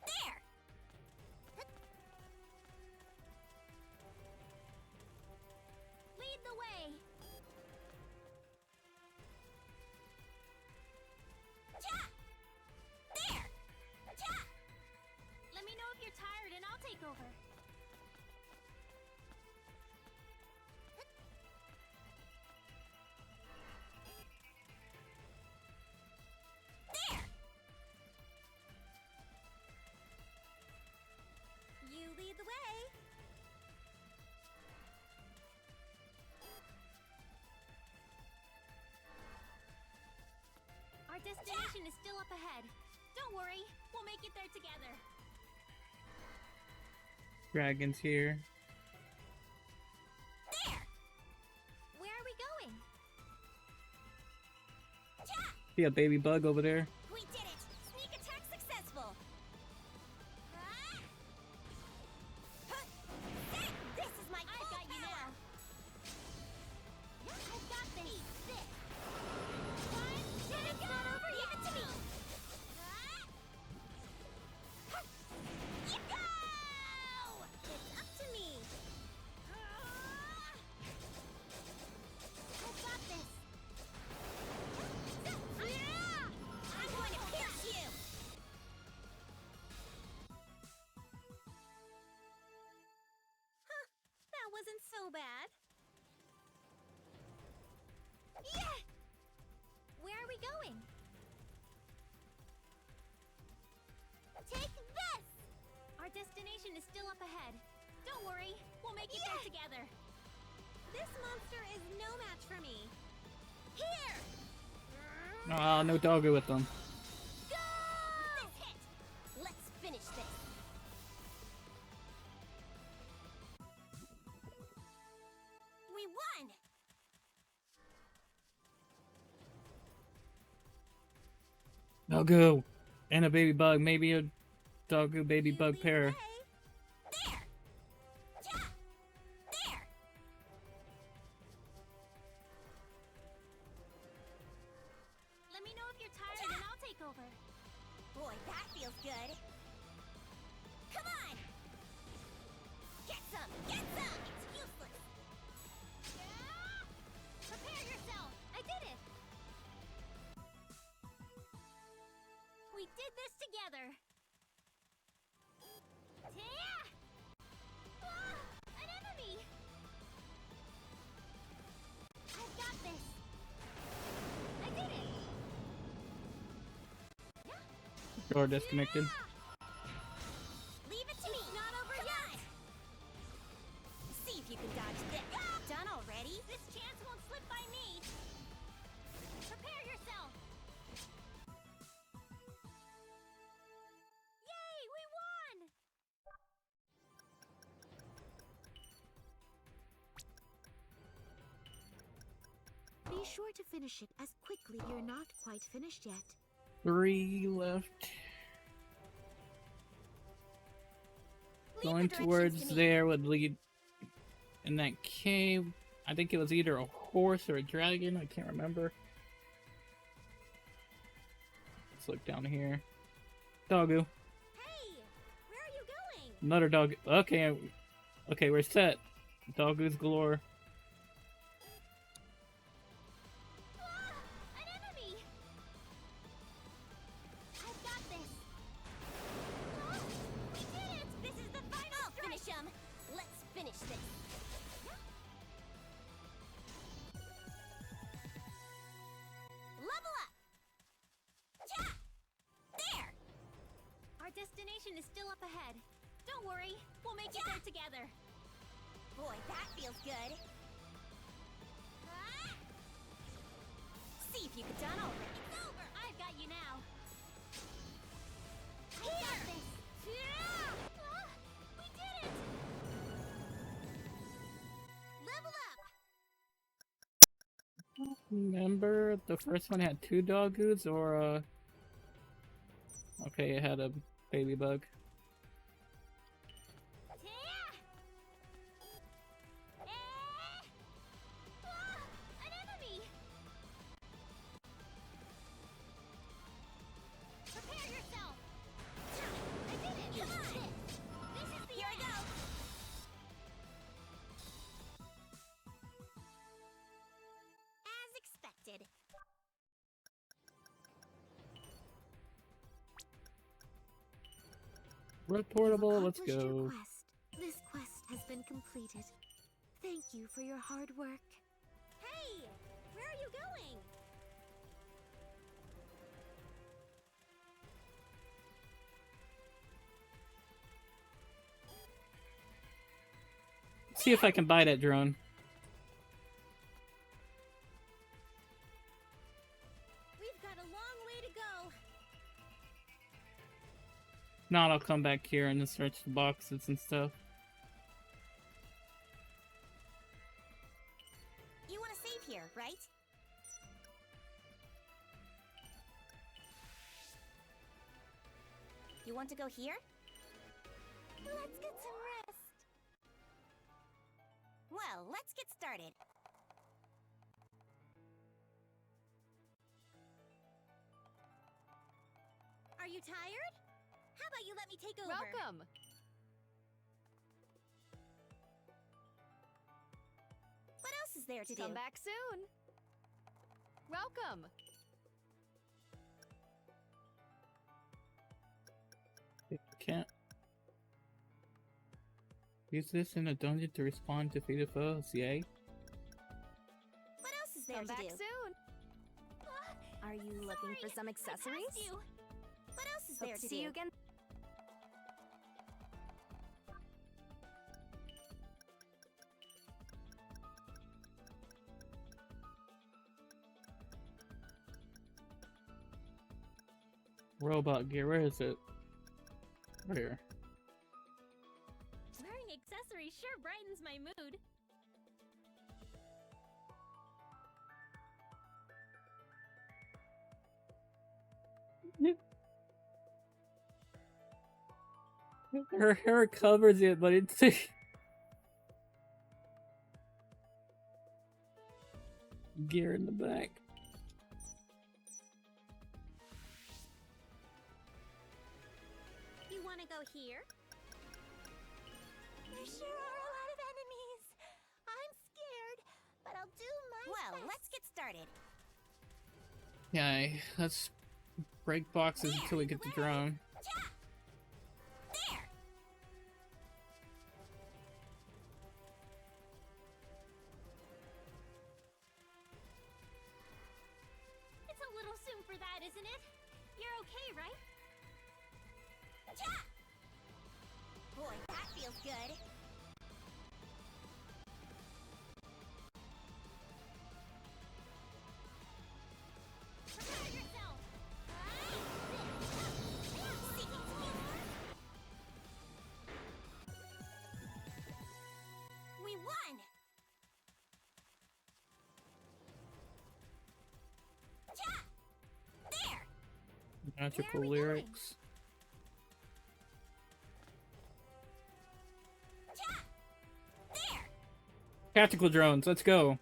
There! Lead the way. Yeah! There! Yeah! Let me know if you're tired and I'll take over. There! You lead the way. Our destination is still up ahead. Don't worry, we'll make it there together. Dragon's here. There! Where are we going? Yeah! See a baby bug over there. We did it! Sneak attack successful! Ah! Huh! This is my I've got you now. I've got this. Eat this. One, two, it's not over Leave yet. it to me! Ah! Huh! You go! It's up to me! Ah! I've got this. I'm going to pierce you! Huh, that wasn't so bad. Yeah! Where are we going? Take this! Our destination is still up ahead. Don't worry, we'll make it there together. This monster is no match for me. Here! Ah, no doggo with them. Go! This hit! Let's finish this. We won! Doggo and a baby bug. Maybe a doggo baby You bug lead pair. the way. There! Ja! There! Let me know if you're tired and I'll take over. Boy, that feels good. Come on! Get some! Get some! It's useless! Prepare yourself! I did it! We did this together! Tia! Ah, an enemy! I've got this! I did it! Door disconnected. Leave it to me! Not over yet! See if you can dodge this. Done already? This chance won't slip by me! Prepare yourself! Yay! We won! Be sure to finish it as quickly. You're not quite finished yet. 3 left. Leave Going the directions towards to me. there would lead in that cave. I think it was either a horse or a dragon. I can't remember. Let's look down here. Doggo. Hey! Where are you going? Another dog. Okay, okay, we're set. Doggo's galore. Ah, an enemy! I've got this! Ah, we did it! This is the final I'll finish him! Let's finish this! Level up! Ja! There! Our destination is still up ahead. Don't worry, we'll make it there together. Boy, that feels good! Ah, See if you can done already! it's over! I've got you now. I've Here! got this. Ja! Ah, we did it! Level up! Remember the first one had 2 doggos or okay, it had a baby bug. Tia! Ah, an enemy! Prepare yourself! I did it! Come on! This is the Here I end! go! As expected. Reportable, You've let's accomplished your go. quest. This quest has been completed. Thank you for your hard work. Hey! Where are you going? See if I can buy that drone. We've got a long way to go. Not, I'll come back here and just search the boxes and stuff. You want to save here, right? You want to go here? Let's get some rest. Well, let's get started. Are you tired? How about you let me take over? Welcome! What else is there to do? Come back soon! Welcome! Can't use this in a dungeon to respond to defeated foes, yay. What else is there Come to back do? soon! Are you looking for some accessories? What else is Hope there to to see do? you again. Robot gear, where is it? Where? Wearing accessories sure brightens my mood. Her hair covers it, but it's gear in the back. You want to go here? There sure are a lot of enemies. I'm scared, but I'll do my Well, best. let's get started. Yeah, let's break boxes until we get the drone. There! It's a little soon for that, isn't it? You're okay, right? Boy, that feels good. Prepare yourself! We won! There! Magical Where are we going? lyrics. There! Tactical drones, let's go.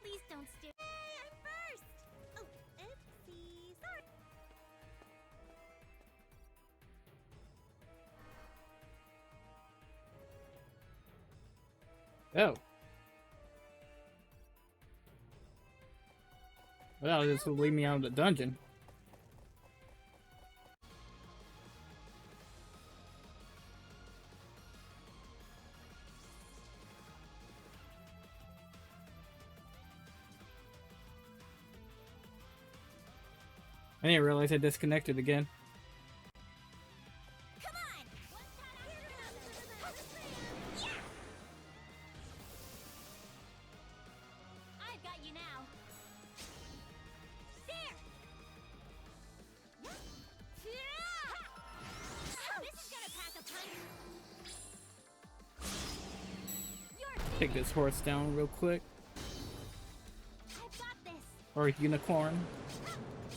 Please don't steal. Hey, I'm first! Oh, oopsie. Sorry. Oh. Well, this will leave me out of the dungeon. I didn't realize I disconnected again. Come on! Yeah! I've got you now. There! This is gonna pack a punch. You're Take this horse down real quick. I've got this. Or unicorn.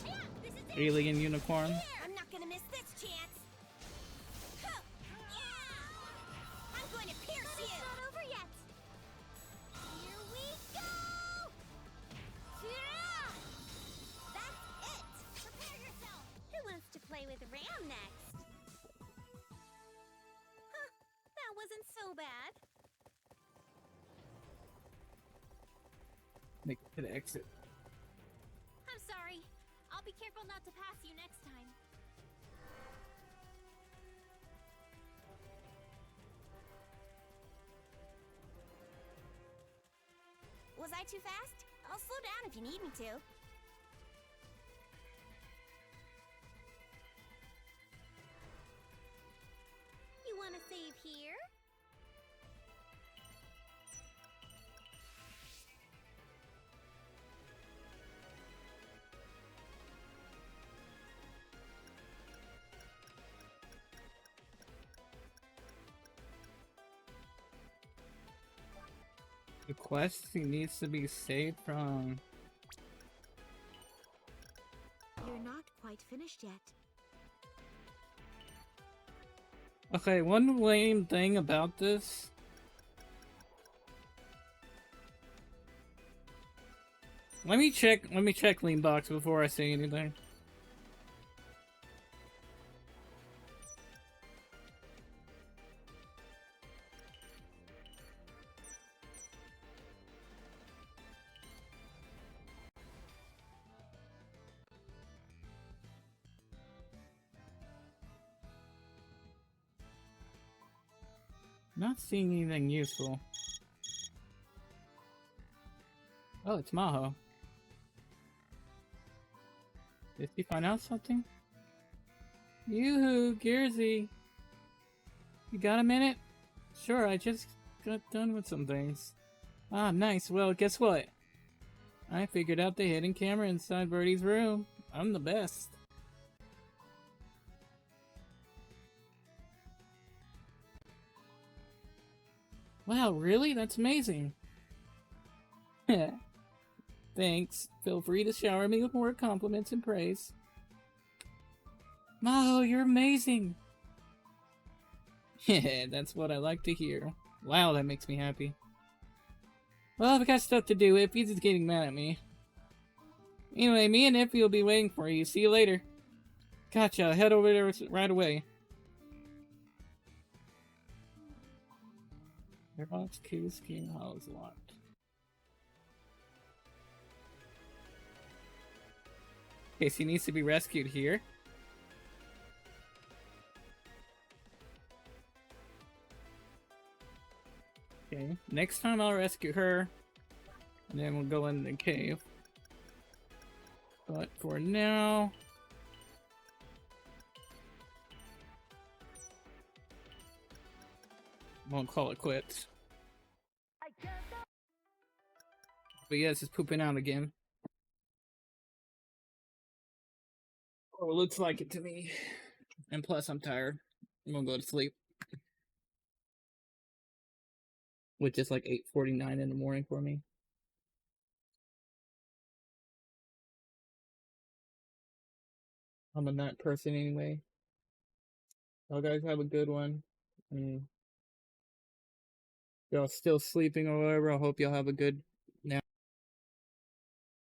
Yeah, this is it. Alien unicorn. I'm not gonna miss this chance. Huh. Yeah! I'm going to pierce But you! it's not over yet. Here we go! That's it! Prepare yourself. Who wants to play with Ram next? Huh, that wasn't so bad. Make it to the exit. I'm sorry. I'll be careful not to pass you next time. Was I too fast? I'll slow down if you need me to. You want to save here? The quest needs to be saved from finished yet. Okay, one lame thing about this. Let me check Lean Box before I say anything. Not seeing anything useful. Oh, it's Maho. Did he find out something? Yoo-hoo, Gearsy. You got a minute? Sure, I just got done with some things. Ah, nice. Well, guess what? I figured out the hidden camera inside Birdie's room. I'm the best. Wow, really? That's amazing. Thanks. Feel free to shower me with more compliments and praise. Maho, you're amazing. Yeah, that's what I like to hear. Wow, that makes me happy. Well, I've got stuff to do. Iffy's getting mad at me. Anyway, me and Iffy will be waiting for you. See you later. Gotcha. I'll head over there right away. Airbox case game house locked. Okay, so he needs to be rescued here. Okay, next time I'll rescue her, and then we'll go in the cave. But for now... won't call it quits. But yes, it's pooping out again. Oh, it looks like it to me. And plus, I'm tired. I'm gonna go to sleep. Which is like 8:49 in the morning for me. I'm a night person anyway. Y'all guys have a good one. Y'all still sleeping or whatever. I hope y'all have a good